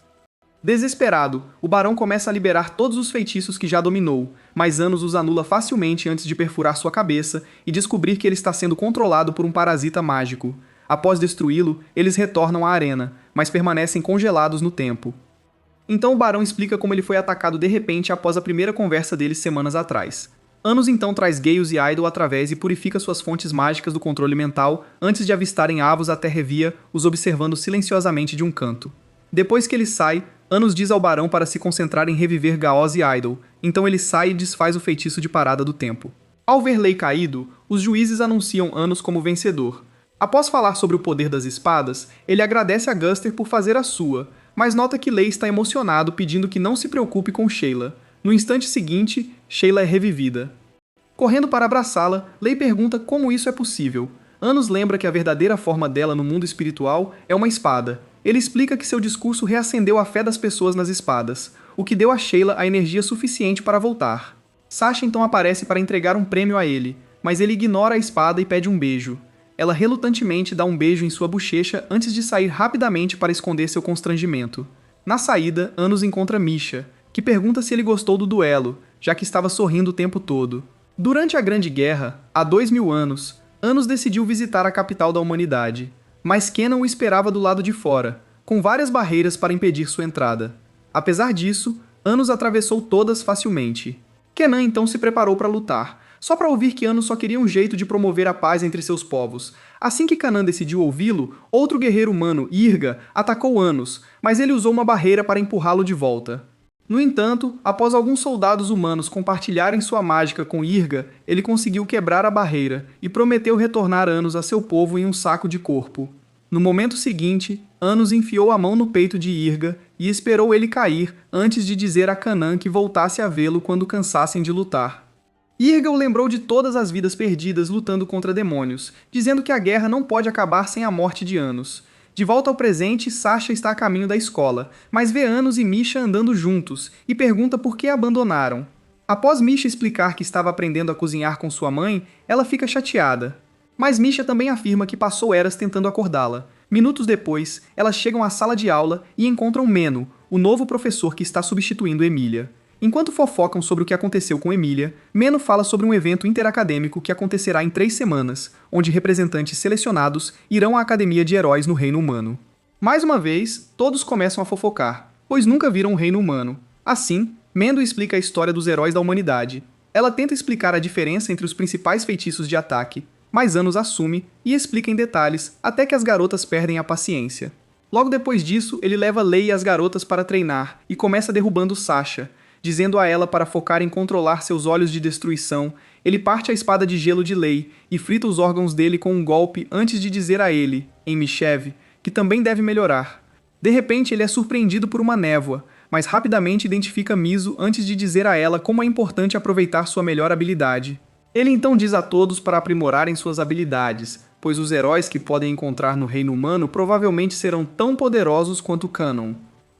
Desesperado, o Barão começa a liberar todos os feitiços que já dominou, mas Anos os anula facilmente antes de perfurar sua cabeça e descobrir que ele está sendo controlado por um parasita mágico. Após destruí-lo, eles retornam à arena, mas permanecem congelados no tempo. Então o Barão explica como ele foi atacado de repente após a primeira conversa deles semanas atrás. Anos então traz Gaius e Idol através e purifica suas fontes mágicas do controle mental antes de avistarem Avos até Revia, os observando silenciosamente de um canto. Depois que ele sai, Anos diz ao Barão para se concentrar em reviver Gaoz e Idol, então ele sai e desfaz o feitiço de parada do tempo. Ao ver Lei caído, os juízes anunciam Anos como vencedor. Após falar sobre o poder das espadas, ele agradece a Guster por fazer a sua, mas nota que Lei está emocionado pedindo que não se preocupe com Shayla. No instante seguinte, Shayla é revivida. Correndo para abraçá-la, Lei pergunta como isso é possível. Anos lembra que a verdadeira forma dela no mundo espiritual é uma espada. Ele explica que seu discurso reacendeu a fé das pessoas nas espadas, o que deu a Shayla a energia suficiente para voltar. Sasha então aparece para entregar um prêmio a ele, mas ele ignora a espada e pede um beijo. Ela relutantemente dá um beijo em sua bochecha antes de sair rapidamente para esconder seu constrangimento. Na saída, Anos encontra Misha, que pergunta se ele gostou do duelo, já que estava sorrindo o tempo todo. Durante a Grande Guerra, há 2000 anos, Anos decidiu visitar a capital da humanidade, mas Kenan o esperava do lado de fora, com várias barreiras para impedir sua entrada. Apesar disso, Anos atravessou todas facilmente. Kenan então se preparou para lutar, só para ouvir que Anos só queria um jeito de promover a paz entre seus povos. Assim que Canaan decidiu ouvi-lo, outro guerreiro humano, Irga, atacou Anos, mas ele usou uma barreira para empurrá-lo de volta. No entanto, após alguns soldados humanos compartilharem sua mágica com Irga, ele conseguiu quebrar a barreira e prometeu retornar Anos a seu povo em um saco de corpo. No momento seguinte, Anos enfiou a mão no peito de Irga e esperou ele cair antes de dizer a Canaan que voltasse a vê-lo quando cansassem de lutar. Irga o lembrou de todas as vidas perdidas lutando contra demônios, dizendo que a guerra não pode acabar sem a morte de Anos. De volta ao presente, Sasha está a caminho da escola, mas vê Anos e Misha andando juntos e pergunta por que abandonaram. Após Misha explicar que estava aprendendo a cozinhar com sua mãe, ela fica chateada. Mas Misha também afirma que passou eras tentando acordá-la. Minutos depois, elas chegam à sala de aula e encontram Meno, o novo professor que está substituindo Emília. Enquanto fofocam sobre o que aconteceu com Emília, Meno fala sobre um evento interacadêmico que acontecerá em 3 semanas, onde representantes selecionados irão à Academia de Heróis no Reino Humano. Mais uma vez, todos começam a fofocar, pois nunca viram um reino humano. Assim, Mendo explica a história dos heróis da humanidade. Ela tenta explicar a diferença entre os principais feitiços de ataque, mas Anos assume e explica em detalhes até que as garotas perdem a paciência. Logo depois disso, ele leva Lei e as garotas para treinar e começa derrubando Sasha, dizendo a ela para focar em controlar seus olhos de destruição. Ele parte a espada de gelo de Lei e frita os órgãos dele com um golpe antes de dizer a ele, em Mishev, que também deve melhorar. De repente, ele é surpreendido por uma névoa, mas rapidamente identifica Miso antes de dizer a ela como é importante aproveitar sua melhor habilidade. Ele então diz a todos para aprimorarem suas habilidades, pois os heróis que podem encontrar no reino humano provavelmente serão tão poderosos quanto Canaan.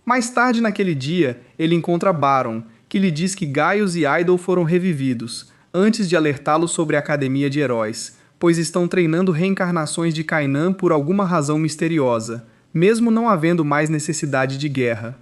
Mais tarde naquele dia, ele encontra Baron, que lhe diz que Gaius e Idol foram revividos, antes de alertá-lo sobre a Academia de Heróis, pois estão treinando reencarnações de Kainan por alguma razão misteriosa, mesmo não havendo mais necessidade de guerra.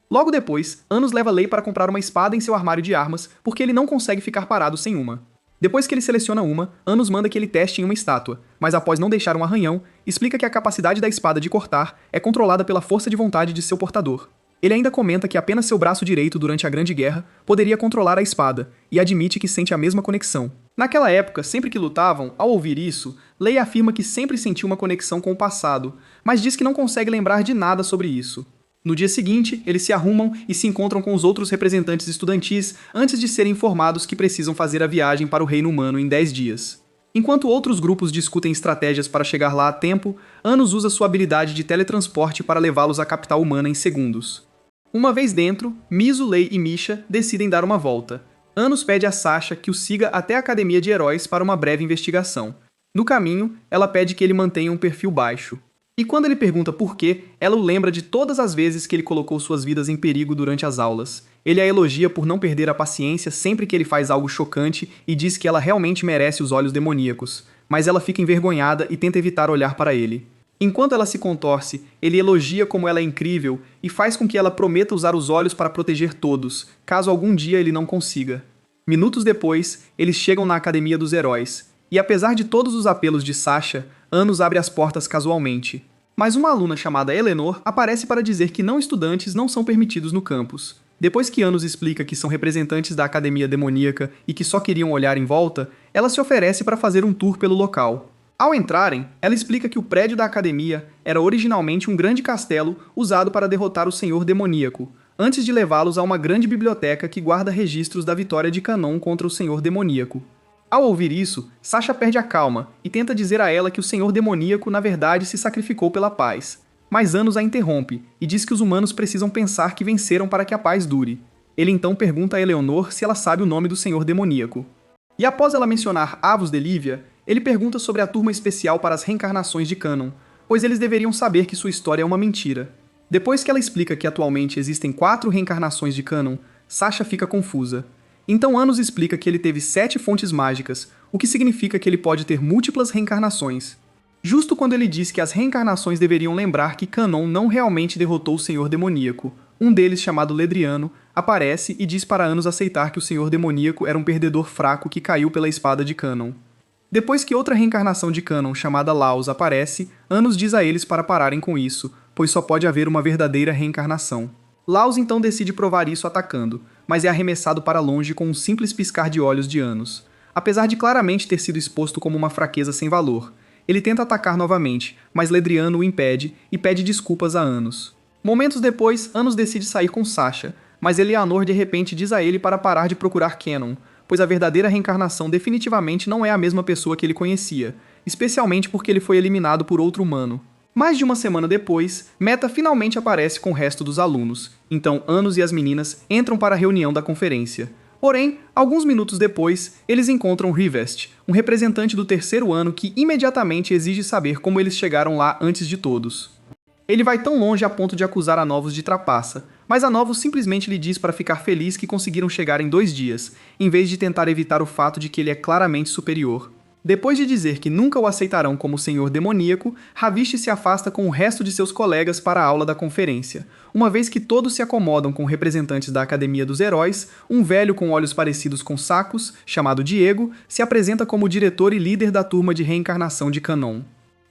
Logo depois, Anos leva Lei para comprar uma espada em seu armário de armas, porque ele não consegue ficar parado sem uma. Depois que ele seleciona uma, Anos manda que ele teste em uma estátua, mas após não deixar um arranhão, explica que a capacidade da espada de cortar é controlada pela força de vontade de seu portador. Ele ainda comenta que apenas seu braço direito durante a Grande Guerra poderia controlar a espada, e admite que sente a mesma conexão. Naquela época, sempre que lutavam, ao ouvir isso, Lei afirma que sempre sentiu uma conexão com o passado, mas diz que não consegue lembrar de nada sobre isso. No dia seguinte, eles se arrumam e se encontram com os outros representantes estudantis antes de serem informados que precisam fazer a viagem para o Reino Humano em 10 dias. Enquanto outros grupos discutem estratégias para chegar lá a tempo, Anos usa sua habilidade de teletransporte para levá-los à capital humana em segundos. Uma vez dentro, Miso, Lei e Misha decidem dar uma volta. Anos pede a Sasha que o siga até a Academia de Heróis para uma breve investigação. No caminho, ela pede que ele mantenha um perfil baixo. E quando ele pergunta por quê, ela o lembra de todas as vezes que ele colocou suas vidas em perigo durante as aulas. Ele a elogia por não perder a paciência sempre que ele faz algo chocante e diz que ela realmente merece os olhos demoníacos, mas ela fica envergonhada e tenta evitar olhar para ele. Enquanto ela se contorce, ele elogia como ela é incrível e faz com que ela prometa usar os olhos para proteger todos, caso algum dia ele não consiga. Minutos depois, eles chegam na Academia dos Heróis, e apesar de todos os apelos de Sasha, Anos abre as portas casualmente. Mas uma aluna chamada Eleanor aparece para dizer que não-estudantes não são permitidos no campus. Depois que Anos explica que são representantes da Academia Demoníaca e que só queriam olhar em volta, ela se oferece para fazer um tour pelo local. Ao entrarem, ela explica que o prédio da academia era originalmente um grande castelo usado para derrotar o Senhor Demoníaco, antes de levá-los a uma grande biblioteca que guarda registros da vitória de Canaan contra o Senhor Demoníaco. Ao ouvir isso, Sasha perde a calma e tenta dizer a ela que o Senhor Demoníaco na verdade se sacrificou pela paz. Mas Anos a interrompe e diz que os humanos precisam pensar que venceram para que a paz dure. Ele então pergunta a Eleanor se ela sabe o nome do Senhor Demoníaco. E após ela mencionar Avos de Lívia, ele pergunta sobre a turma especial para as reencarnações de Canaan, pois eles deveriam saber que sua história é uma mentira. Depois que ela explica que atualmente existem 4 reencarnações de Canaan, Sasha fica confusa. Então Anos explica que ele teve 7 fontes mágicas, o que significa que ele pode ter múltiplas reencarnações. Justo quando ele diz que as reencarnações deveriam lembrar que Canaan não realmente derrotou o Senhor Demoníaco, um deles, chamado Ledriano, aparece e diz para Anos aceitar que o Senhor Demoníaco era um perdedor fraco que caiu pela espada de Canaan. Depois que outra reencarnação de Canaan, chamada Laos, aparece, Anos diz a eles para pararem com isso, pois só pode haver uma verdadeira reencarnação. Laos então decide provar isso atacando, mas é arremessado para longe com um simples piscar de olhos de Anos. apesar de claramente ter sido exposto como uma fraqueza sem valor. Ele tenta atacar novamente, mas Ledriano o impede e pede desculpas a Anos. Momentos depois, Anos decide sair com Sasha, mas Eleanor de repente diz a ele para parar de procurar Canon, pois a verdadeira reencarnação definitivamente não é a mesma pessoa que ele conhecia, especialmente porque ele foi eliminado por outro humano. Mais de uma semana depois, Meta finalmente aparece com o resto dos alunos, então Anos e as meninas entram para a reunião da conferência. Porém, alguns minutos depois, eles encontram Rivest, um representante do terceiro ano que imediatamente exige saber como eles chegaram lá antes de todos. Ele vai tão longe a ponto de acusar a Novus de trapaça, mas a Novus simplesmente lhe diz para ficar feliz que conseguiram chegar em 2 dias, em vez de tentar evitar o fato de que ele é claramente superior. Depois de dizer que nunca o aceitarão como senhor demoníaco, Ravish se afasta com o resto de seus colegas para a aula da conferência. Uma vez que todos se acomodam com representantes da Academia dos Heróis, um velho com olhos parecidos com sacos, chamado Diego, se apresenta como diretor e líder da turma de reencarnação de Canon.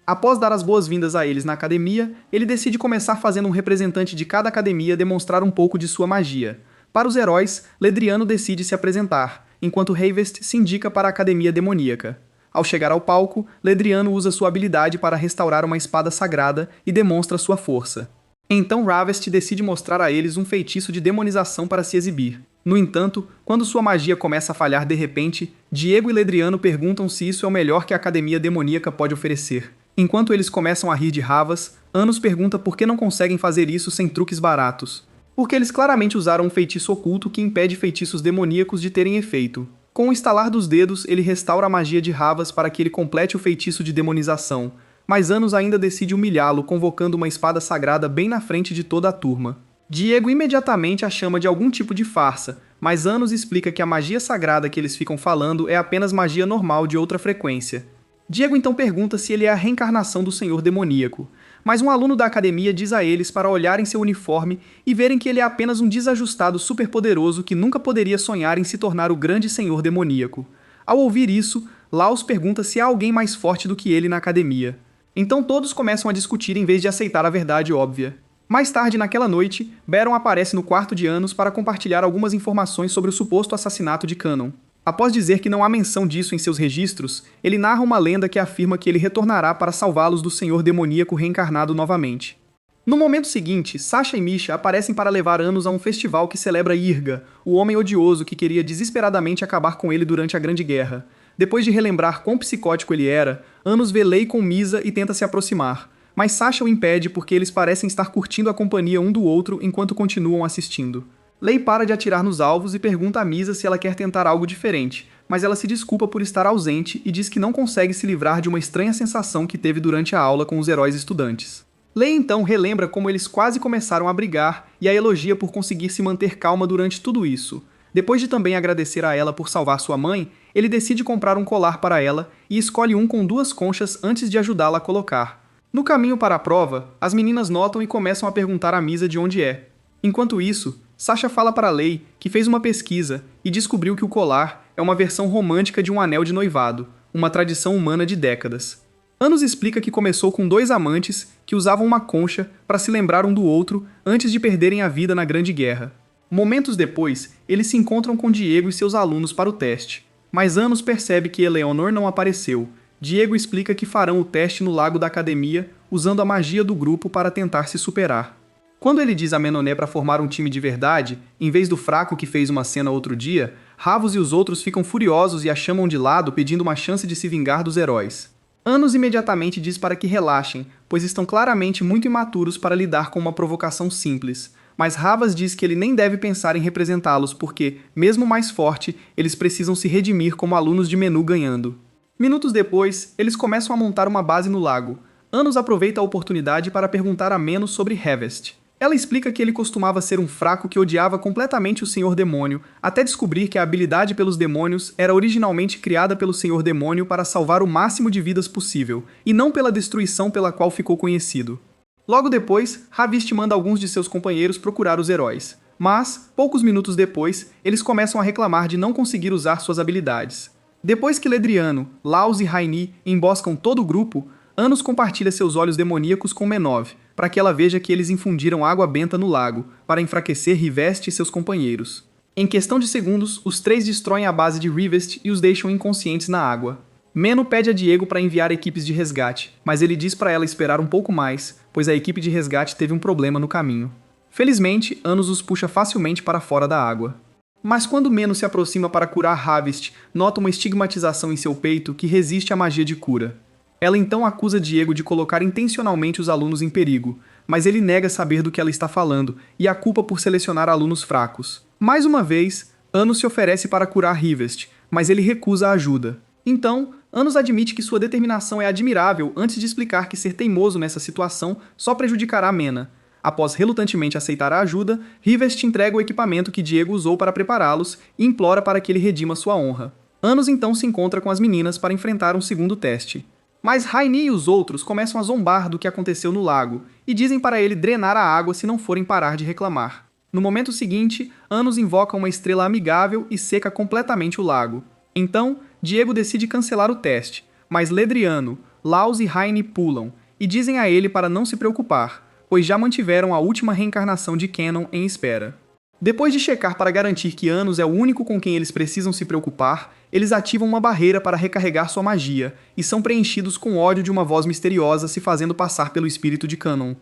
Após dar as boas-vindas a eles na academia, ele decide começar fazendo um representante de cada academia demonstrar um pouco de sua magia. Para os heróis, Ledriano decide se apresentar, enquanto Rivest se indica para a Academia Demoníaca. Ao chegar ao palco, Ledriano usa sua habilidade para restaurar uma espada sagrada e demonstra sua força. Então Ravest decide mostrar a eles um feitiço de demonização para se exibir. No entanto, quando sua magia começa a falhar de repente, Diego e Ledriano perguntam se isso é o melhor que a Academia Demoníaca pode oferecer. Enquanto eles começam a rir de Ravas, Anos pergunta por que não conseguem fazer isso sem truques baratos. Porque eles claramente usaram um feitiço oculto que impede feitiços demoníacos de terem efeito. Com o estalar dos dedos, ele restaura a magia de Ravas para que ele complete o feitiço de demonização, mas Anos ainda decide humilhá-lo, convocando uma espada sagrada bem na frente de toda a turma. Diego imediatamente a chama de algum tipo de farsa, mas Anos explica que a magia sagrada que eles ficam falando é apenas magia normal de outra frequência. Diego então pergunta se ele é a reencarnação do Senhor Demoníaco, mas um aluno da academia diz a eles para olharem seu uniforme e verem que ele é apenas um desajustado superpoderoso que nunca poderia sonhar em se tornar o grande Senhor Demoníaco. Ao ouvir isso, Laos pergunta se há alguém mais forte do que ele na academia. Então todos começam a discutir em vez de aceitar a verdade óbvia. Mais tarde naquela noite, Baron aparece no quarto de Anos para compartilhar algumas informações sobre o suposto assassinato de Canon. Após dizer que não há menção disso em seus registros, ele narra uma lenda que afirma que ele retornará para salvá-los do Senhor Demoníaco reencarnado novamente. No momento seguinte, Sasha e Misha aparecem para levar Anos a um festival que celebra Irga, o homem odioso que queria desesperadamente acabar com ele durante a Grande Guerra. Depois de relembrar quão psicótico ele era, Anos vê Lei com Misa e tenta se aproximar, mas Sasha o impede porque eles parecem estar curtindo a companhia um do outro enquanto continuam assistindo. Lei para de atirar nos alvos e pergunta a Misa se ela quer tentar algo diferente, mas ela se desculpa por estar ausente e diz que não consegue se livrar de uma estranha sensação que teve durante a aula com os heróis estudantes. Lei então relembra como eles quase começaram a brigar e a elogia por conseguir se manter calma durante tudo isso. Depois de também agradecer a ela por salvar sua mãe, ele decide comprar um colar para ela e escolhe um com 2 conchas antes de ajudá-la a colocar. No caminho para a prova, as meninas notam e começam a perguntar a Misa de onde é. Enquanto isso, Sasha fala para Lei que fez uma pesquisa e descobriu que o colar é uma versão romântica de um anel de noivado, uma tradição humana de décadas. Anos explica que começou com 2 amantes que usavam uma concha para se lembrar um do outro antes de perderem a vida na Grande Guerra. Momentos depois, eles se encontram com Diego e seus alunos para o teste, mas Anos percebe que Eleanor não apareceu. Diego explica que farão o teste no lago da academia usando a magia do grupo para tentar se superar. Quando ele diz a Menoné para formar um time de verdade, em vez do fraco que fez uma cena outro dia, Ravos e os outros ficam furiosos e a chamam de lado pedindo uma chance de se vingar dos heróis. Anos imediatamente diz para que relaxem, pois estão claramente muito imaturos para lidar com uma provocação simples. Mas Ravas diz que ele nem deve pensar em representá-los porque, mesmo mais forte, eles precisam se redimir como alunos de menu ganhando. Minutos depois, eles começam a montar uma base no lago. Anos aproveita a oportunidade para perguntar a Menos sobre Revest. Ela explica que ele costumava ser um fraco que odiava completamente o Senhor Demônio, até descobrir que a habilidade pelos demônios era originalmente criada pelo Senhor Demônio para salvar o máximo de vidas possível, e não pela destruição pela qual ficou conhecido. Logo depois, Ravist manda alguns de seus companheiros procurar os heróis. Mas, poucos minutos depois, eles começam a reclamar de não conseguir usar suas habilidades. Depois que Ledriano, Laos e Raini emboscam todo o grupo, Anos compartilha seus olhos demoníacos com Menov, para que ela veja que eles infundiram água benta no lago, para enfraquecer Rivest e seus companheiros. Em questão de segundos, os três destroem a base de Rivest e os deixam inconscientes na água. Meno pede a Diego para enviar equipes de resgate, mas ele diz para ela esperar um pouco mais, pois a equipe de resgate teve um problema no caminho. Felizmente, Anos os puxa facilmente para fora da água. Mas quando Meno se aproxima para curar Harvest, nota uma estigmatização em seu peito que resiste à magia de cura. Ela então acusa Diego de colocar intencionalmente os alunos em perigo, mas ele nega saber do que ela está falando e a culpa por selecionar alunos fracos. Mais uma vez, Anos se oferece para curar Rivest, mas ele recusa a ajuda. Então, Anos admite que sua determinação é admirável antes de explicar que ser teimoso nessa situação só prejudicará Mena. Após relutantemente aceitar a ajuda, Rivest entrega o equipamento que Diego usou para prepará-los e implora para que ele redima sua honra. Anos então se encontra com as meninas para enfrentar um segundo teste. Mas Raini e os outros começam a zombar do que aconteceu no lago e dizem para ele drenar a água se não forem parar de reclamar. No momento seguinte, Anos invoca uma estrela amigável e seca completamente o lago. Então, Diego decide cancelar o teste, mas Ledriano, Laus e Raini pulam e dizem a ele para não se preocupar, pois já mantiveram a última reencarnação de Canon em espera. Depois de checar para garantir que Anos é o único com quem eles precisam se preocupar, eles ativam uma barreira para recarregar sua magia e são preenchidos com ódio de uma voz misteriosa se fazendo passar pelo espírito de Canon.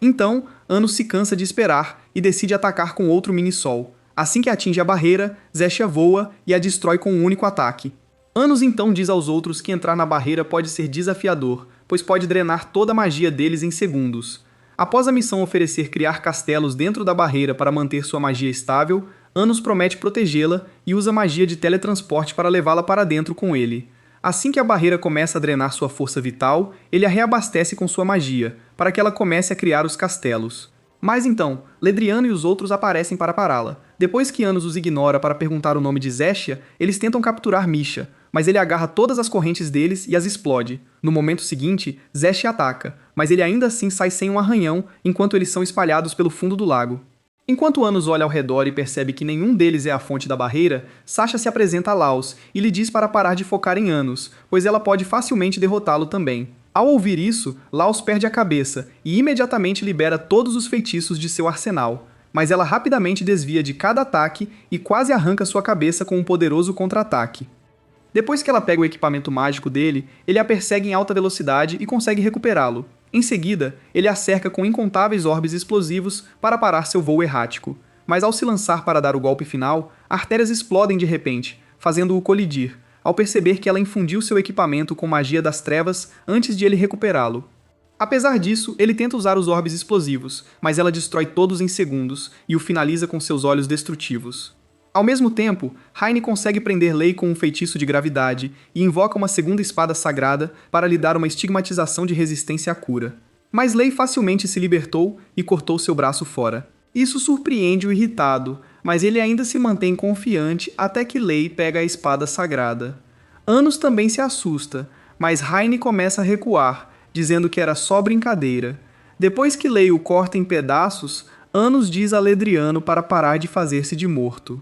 Então, Anos se cansa de esperar e decide atacar com outro mini-sol. Assim que atinge a barreira, Zestia voa e a destrói com um único ataque. Anos então diz aos outros que entrar na barreira pode ser desafiador, pois pode drenar toda a magia deles em segundos. Após a missão oferecer criar castelos dentro da barreira para manter sua magia estável, Anos promete protegê-la e usa magia de teletransporte para levá-la para dentro com ele. Assim que a barreira começa a drenar sua força vital, ele a reabastece com sua magia, para que ela comece a criar os castelos. Mas então, Ledriano e os outros aparecem para pará-la. Depois que Anos os ignora para perguntar o nome de Zestia, eles tentam capturar Misha, mas ele agarra todas as correntes deles e as explode. No momento seguinte, Zestia ataca, mas ele ainda assim sai sem um arranhão enquanto eles são espalhados pelo fundo do lago. Enquanto Anos olha ao redor e percebe que nenhum deles é a fonte da barreira, Sasha se apresenta a Laus e lhe diz para parar de focar em Anos, pois ela pode facilmente derrotá-lo também. Ao ouvir isso, Laus perde a cabeça e imediatamente libera todos os feitiços de seu arsenal, mas ela rapidamente desvia de cada ataque e quase arranca sua cabeça com um poderoso contra-ataque. Depois que ela pega o equipamento mágico dele, ele a persegue em alta velocidade e consegue recuperá-lo. Em seguida, ele a cerca com incontáveis orbes explosivos para parar seu voo errático. Mas ao se lançar para dar o golpe final, artérias explodem de repente, fazendo-o colidir, ao perceber que ela infundiu seu equipamento com magia das trevas antes de ele recuperá-lo. Apesar disso, ele tenta usar os orbes explosivos, mas ela destrói todos em segundos e o finaliza com seus olhos destrutivos. Ao mesmo tempo, Raini consegue prender Lei com um feitiço de gravidade e invoca uma segunda espada sagrada para lhe dar uma estigmatização de resistência à cura. Mas Lei facilmente se libertou e cortou seu braço fora. Isso surpreende o irritado, mas ele ainda se mantém confiante até que Lei pega a espada sagrada. Anos também se assusta, mas Raini começa a recuar, dizendo que era só brincadeira. Depois que Lei o corta em pedaços, Anos diz a Ledriano para parar de fazer-se de morto.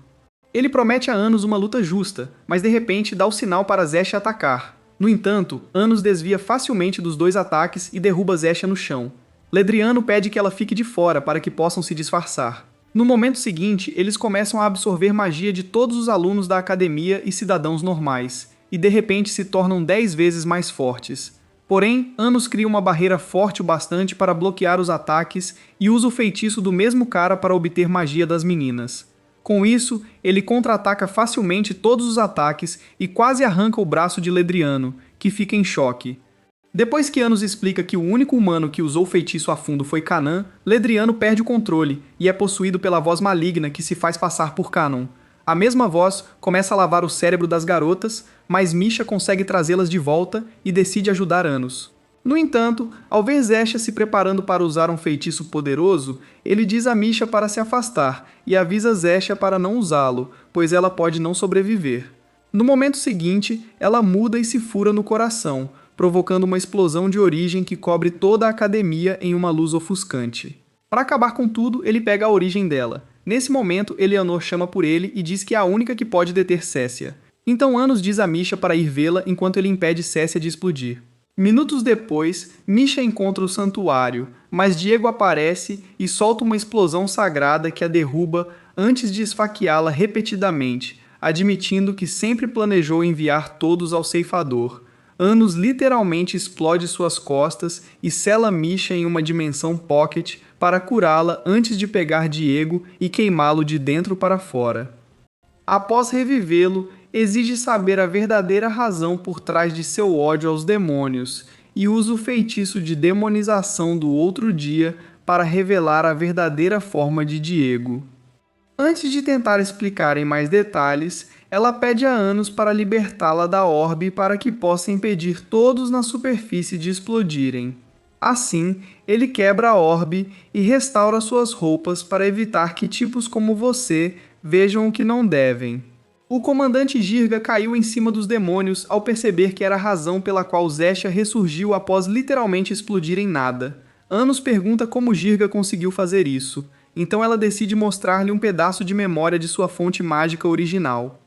Ele promete a Anos uma luta justa, mas de repente dá o sinal para Zestia atacar. No entanto, Anos desvia facilmente dos dois ataques e derruba Zestia no chão. Ledriano pede que ela fique de fora para que possam se disfarçar. No momento seguinte, eles começam a absorver magia de todos os alunos da academia e cidadãos normais, e de repente se tornam 10 vezes mais fortes. Porém, Anos cria uma barreira forte o bastante para bloquear os ataques e usa o feitiço do mesmo cara para obter magia das meninas. Com isso, ele contra-ataca facilmente todos os ataques e quase arranca o braço de Ledriano, que fica em choque. Depois que Anos explica que o único humano que usou o feitiço a fundo foi Kanan, Ledriano perde o controle e é possuído pela voz maligna que se faz passar por Canon. A mesma voz começa a lavar o cérebro das garotas, mas Misha consegue trazê-las de volta e decide ajudar Anos. No entanto, ao ver Zestia se preparando para usar um feitiço poderoso, ele diz a Misha para se afastar e avisa Zestia para não usá-lo, pois ela pode não sobreviver. No momento seguinte, ela muda e se fura no coração, provocando uma explosão de origem que cobre toda a academia em uma luz ofuscante. Para acabar com tudo, ele pega a origem dela. Nesse momento, Eleanor chama por ele e diz que é a única que pode deter Cécia. Então Anos diz a Misha para ir vê-la enquanto ele impede Cécia de explodir. Minutos depois, Misha encontra o santuário, mas Diego aparece e solta uma explosão sagrada que a derruba antes de esfaqueá-la repetidamente, admitindo que sempre planejou enviar todos ao ceifador. Anos literalmente explode suas costas e sela Misha em uma dimensão pocket para curá-la antes de pegar Diego e queimá-lo de dentro para fora. Após revivê-lo, exige saber a verdadeira razão por trás de seu ódio aos demônios e usa o feitiço de demonização do outro dia para revelar a verdadeira forma de Diego. Antes de tentar explicar em mais detalhes, ela pede a Anos para libertá-la da orbe para que possa impedir todos na superfície de explodirem. Assim, ele quebra a orbe e restaura suas roupas para evitar que tipos como você vejam o que não devem. O comandante Jirga caiu em cima dos demônios ao perceber que era a razão pela qual Zesha ressurgiu após literalmente explodir em nada. Anos pergunta como Jirga conseguiu fazer isso, então ela decide mostrar-lhe um pedaço de memória de sua fonte mágica original.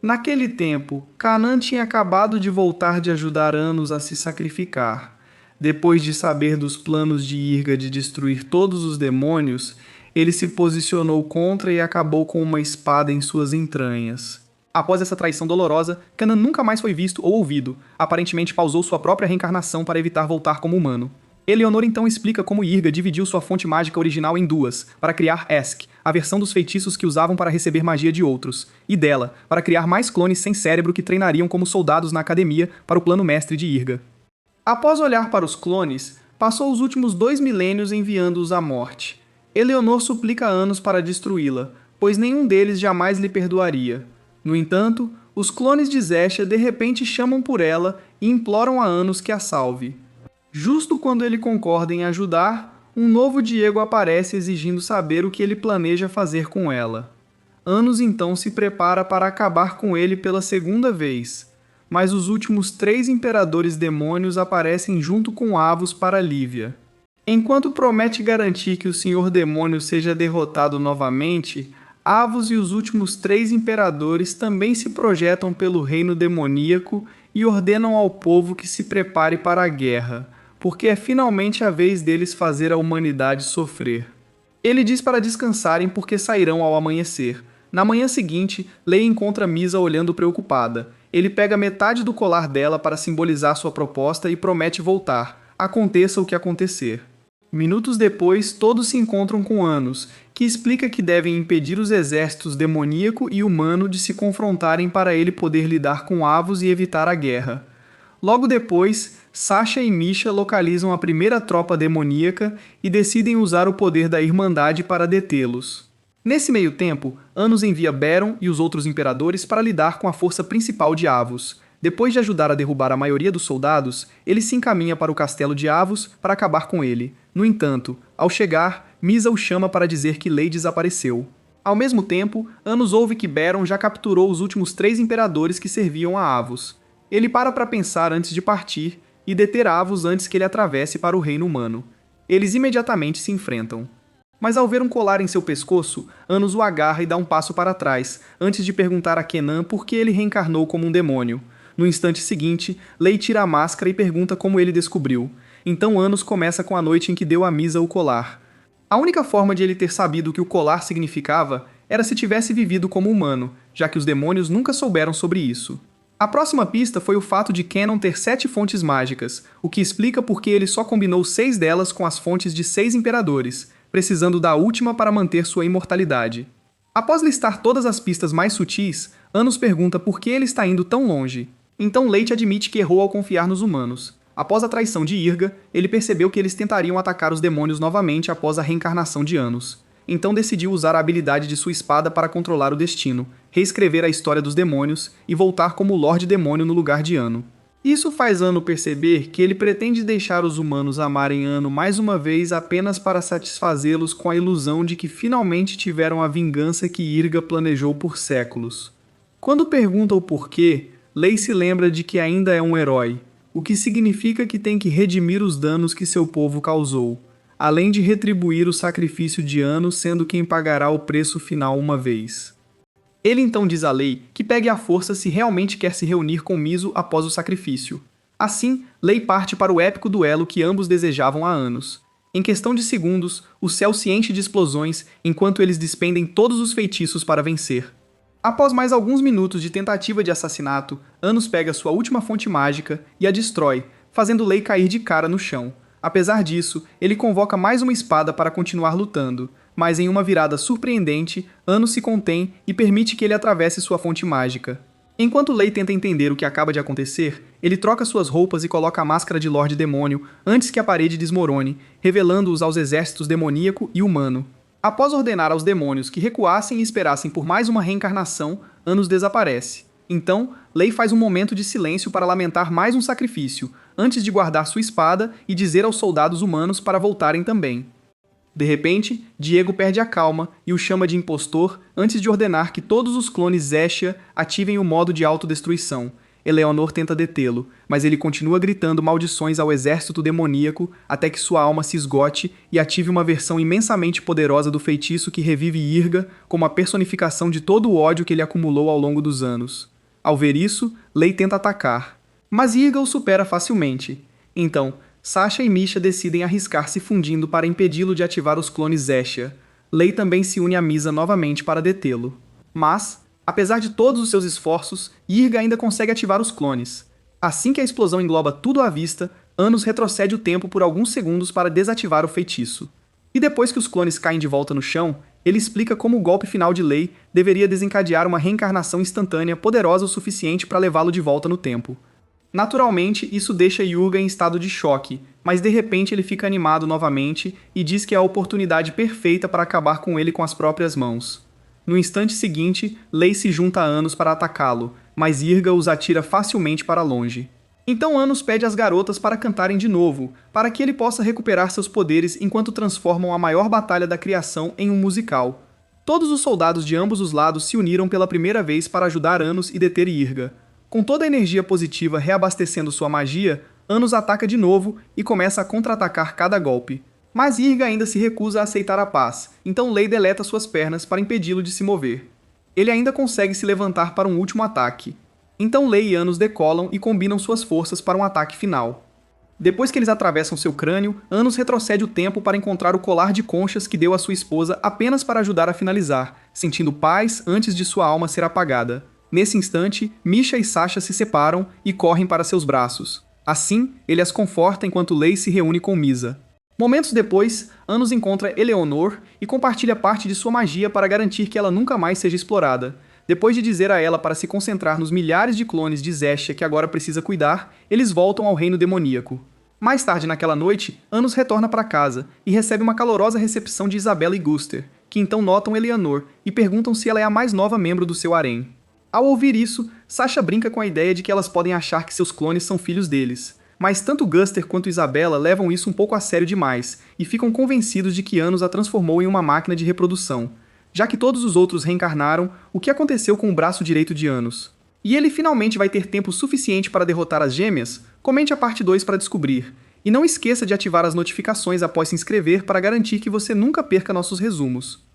Naquele tempo, Kanan tinha acabado de voltar de ajudar Anos a se sacrificar. Depois de saber dos planos de Irga de destruir todos os demônios, ele se posicionou contra e acabou com uma espada em suas entranhas. Após essa traição dolorosa, Kanan nunca mais foi visto ou ouvido. Aparentemente pausou sua própria reencarnação para evitar voltar como humano. Eleonor então explica como Irga dividiu sua fonte mágica original em duas, para criar Esk, a versão dos feitiços que usavam para receber magia de outros, e dela, para criar mais clones sem cérebro que treinariam como soldados na academia para o plano mestre de Irga. Após olhar para os clones, passou os últimos 2 milênios enviando-os à morte. Eleonor suplica Anos para destruí-la, pois nenhum deles jamais lhe perdoaria. No entanto, os clones de Zesha de repente chamam por ela e imploram a Anos que a salve. Justo quando ele concorda em ajudar, um novo Diego aparece exigindo saber o que ele planeja fazer com ela. Anos então se prepara para acabar com ele pela segunda vez, mas os últimos 3 imperadores demônios aparecem junto com Avos para Lívia. Enquanto promete garantir que o Senhor Demônio seja derrotado novamente, Avos e os últimos 3 imperadores também se projetam pelo reino demoníaco e ordenam ao povo que se prepare para a guerra, porque é finalmente a vez deles fazer a humanidade sofrer. Ele diz para descansarem porque sairão ao amanhecer. Na manhã seguinte, Leia encontra Misa olhando preocupada. Ele pega metade do colar dela para simbolizar sua proposta e promete voltar, aconteça o que acontecer. Minutos depois, todos se encontram com Anos, que explica que devem impedir os exércitos demoníaco e humano de se confrontarem para ele poder lidar com Avos e evitar a guerra. Logo depois, Sasha e Misha localizam a primeira tropa demoníaca e decidem usar o poder da Irmandade para detê-los. Nesse meio tempo, Anos envia Baron e os outros imperadores para lidar com a força principal de Avos. Depois de ajudar a derrubar a maioria dos soldados, ele se encaminha para o castelo de Avos para acabar com ele. No entanto, ao chegar, Misa o chama para dizer que Lei desapareceu. Ao mesmo tempo, Anos ouve que Baron já capturou os últimos 3 imperadores que serviam a Avos. Ele para pensar antes de partir e deter Avos antes que ele atravesse para o reino humano. Eles imediatamente se enfrentam. Mas ao ver um colar em seu pescoço, Anos o agarra e dá um passo para trás, antes de perguntar a Kenan por que ele reencarnou como um demônio. No instante seguinte, Lei tira a máscara e pergunta como ele descobriu. Então Anos começa com a noite em que deu a Misa o colar. A única forma de ele ter sabido o que o colar significava era se tivesse vivido como humano, já que os demônios nunca souberam sobre isso. A próxima pista foi o fato de Canon ter 7 fontes mágicas, o que explica por que ele só combinou 6 delas com as fontes de 6 imperadores, precisando da última para manter sua imortalidade. Após listar todas as pistas mais sutis, Anos pergunta por que ele está indo tão longe. Então Leite admite que errou ao confiar nos humanos. Após a traição de Irga, ele percebeu que eles tentariam atacar os demônios novamente após a reencarnação de Anos. Então decidiu usar a habilidade de sua espada para controlar o destino, reescrever a história dos demônios e voltar como Lorde Demônio no lugar de Ano. Isso faz Ano perceber que ele pretende deixar os humanos amarem Ano mais uma vez apenas para satisfazê-los com a ilusão de que finalmente tiveram a vingança que Irga planejou por séculos. Quando pergunta o porquê, Lei se lembra de que ainda é um herói, o que significa que tem que redimir os danos que seu povo causou, além de retribuir o sacrifício de Ano sendo quem pagará o preço final uma vez. Ele então diz a Lei que pegue à força se realmente quer se reunir com Miso após o sacrifício. Assim, Lei parte para o épico duelo que ambos desejavam há anos. Em questão de segundos, o céu se enche de explosões enquanto eles despendem todos os feitiços para vencer. Após mais alguns minutos de tentativa de assassinato, Anos pega sua última fonte mágica e a destrói, fazendo Lei cair de cara no chão. Apesar disso, ele convoca mais uma espada para continuar lutando, mas em uma virada surpreendente, Anos se contém e permite que ele atravesse sua fonte mágica. Enquanto Lei tenta entender o que acaba de acontecer, ele troca suas roupas e coloca a máscara de Lorde Demônio antes que a parede desmorone, revelando-os aos exércitos demoníaco e humano. Após ordenar aos demônios que recuassem e esperassem por mais uma reencarnação, Anos desaparece. Então, Lei faz um momento de silêncio para lamentar mais um sacrifício, antes de guardar sua espada e dizer aos soldados humanos para voltarem também. De repente, Diego perde a calma e o chama de impostor antes de ordenar que todos os clones Zestia ativem o modo de autodestruição. Eleanor tenta detê-lo, mas ele continua gritando maldições ao exército demoníaco até que sua alma se esgote e ative uma versão imensamente poderosa do feitiço que revive Irga como a personificação de todo o ódio que ele acumulou ao longo dos anos. Ao ver isso, Lei tenta atacar, mas Irga o supera facilmente. Então, Sasha e Misha decidem arriscar se fundindo para impedi-lo de ativar os clones Zestia. Lei também se une a Misa novamente para detê-lo. Mas, apesar de todos os seus esforços, Irga ainda consegue ativar os clones. Assim que a explosão engloba tudo à vista, Anos retrocede o tempo por alguns segundos para desativar o feitiço. E depois que os clones caem de volta no chão, ele explica como o golpe final de Lei deveria desencadear uma reencarnação instantânea poderosa o suficiente para levá-lo de volta no tempo. Naturalmente, isso deixa Yurga em estado de choque, mas de repente ele fica animado novamente e diz que é a oportunidade perfeita para acabar com ele com as próprias mãos. No instante seguinte, Lei se junta a Anos para atacá-lo, mas Irga os atira facilmente para longe. Então Anos pede às garotas para cantarem de novo, para que ele possa recuperar seus poderes enquanto transformam a maior batalha da criação em um musical. Todos os soldados de ambos os lados se uniram pela primeira vez para ajudar Anos e deter Irga. Com toda a energia positiva reabastecendo sua magia, Anos ataca de novo e começa a contra-atacar cada golpe. Mas Irga ainda se recusa a aceitar a paz, então Lei deleta suas pernas para impedi-lo de se mover. Ele ainda consegue se levantar para um último ataque. Então Lei e Anos decolam e combinam suas forças para um ataque final. Depois que eles atravessam seu crânio, Anos retrocede o tempo para encontrar o colar de conchas que deu à sua esposa apenas para ajudar a finalizar, sentindo paz antes de sua alma ser apagada. Nesse instante, Misha e Sasha se separam e correm para seus braços. Assim, ele as conforta enquanto Lei se reúne com Misa. Momentos depois, Anos encontra Eleanor e compartilha parte de sua magia para garantir que ela nunca mais seja explorada. Depois de dizer a ela para se concentrar nos milhares de clones de Zestia que agora precisa cuidar, eles voltam ao reino demoníaco. Mais tarde naquela noite, Anos retorna para casa e recebe uma calorosa recepção de Isabella e Guster, que então notam Eleanor e perguntam se ela é a mais nova membro do seu harém. Ao ouvir isso, Sasha brinca com a ideia de que elas podem achar que seus clones são filhos deles. Mas tanto Guster quanto Isabella levam isso um pouco a sério demais e ficam convencidos de que Anos a transformou em uma máquina de reprodução. Já que todos os outros reencarnaram, o que aconteceu com o braço direito de Anos? E ele finalmente vai ter tempo suficiente para derrotar as gêmeas? Comente a parte 2 para descobrir. E não esqueça de ativar as notificações após se inscrever para garantir que você nunca perca nossos resumos.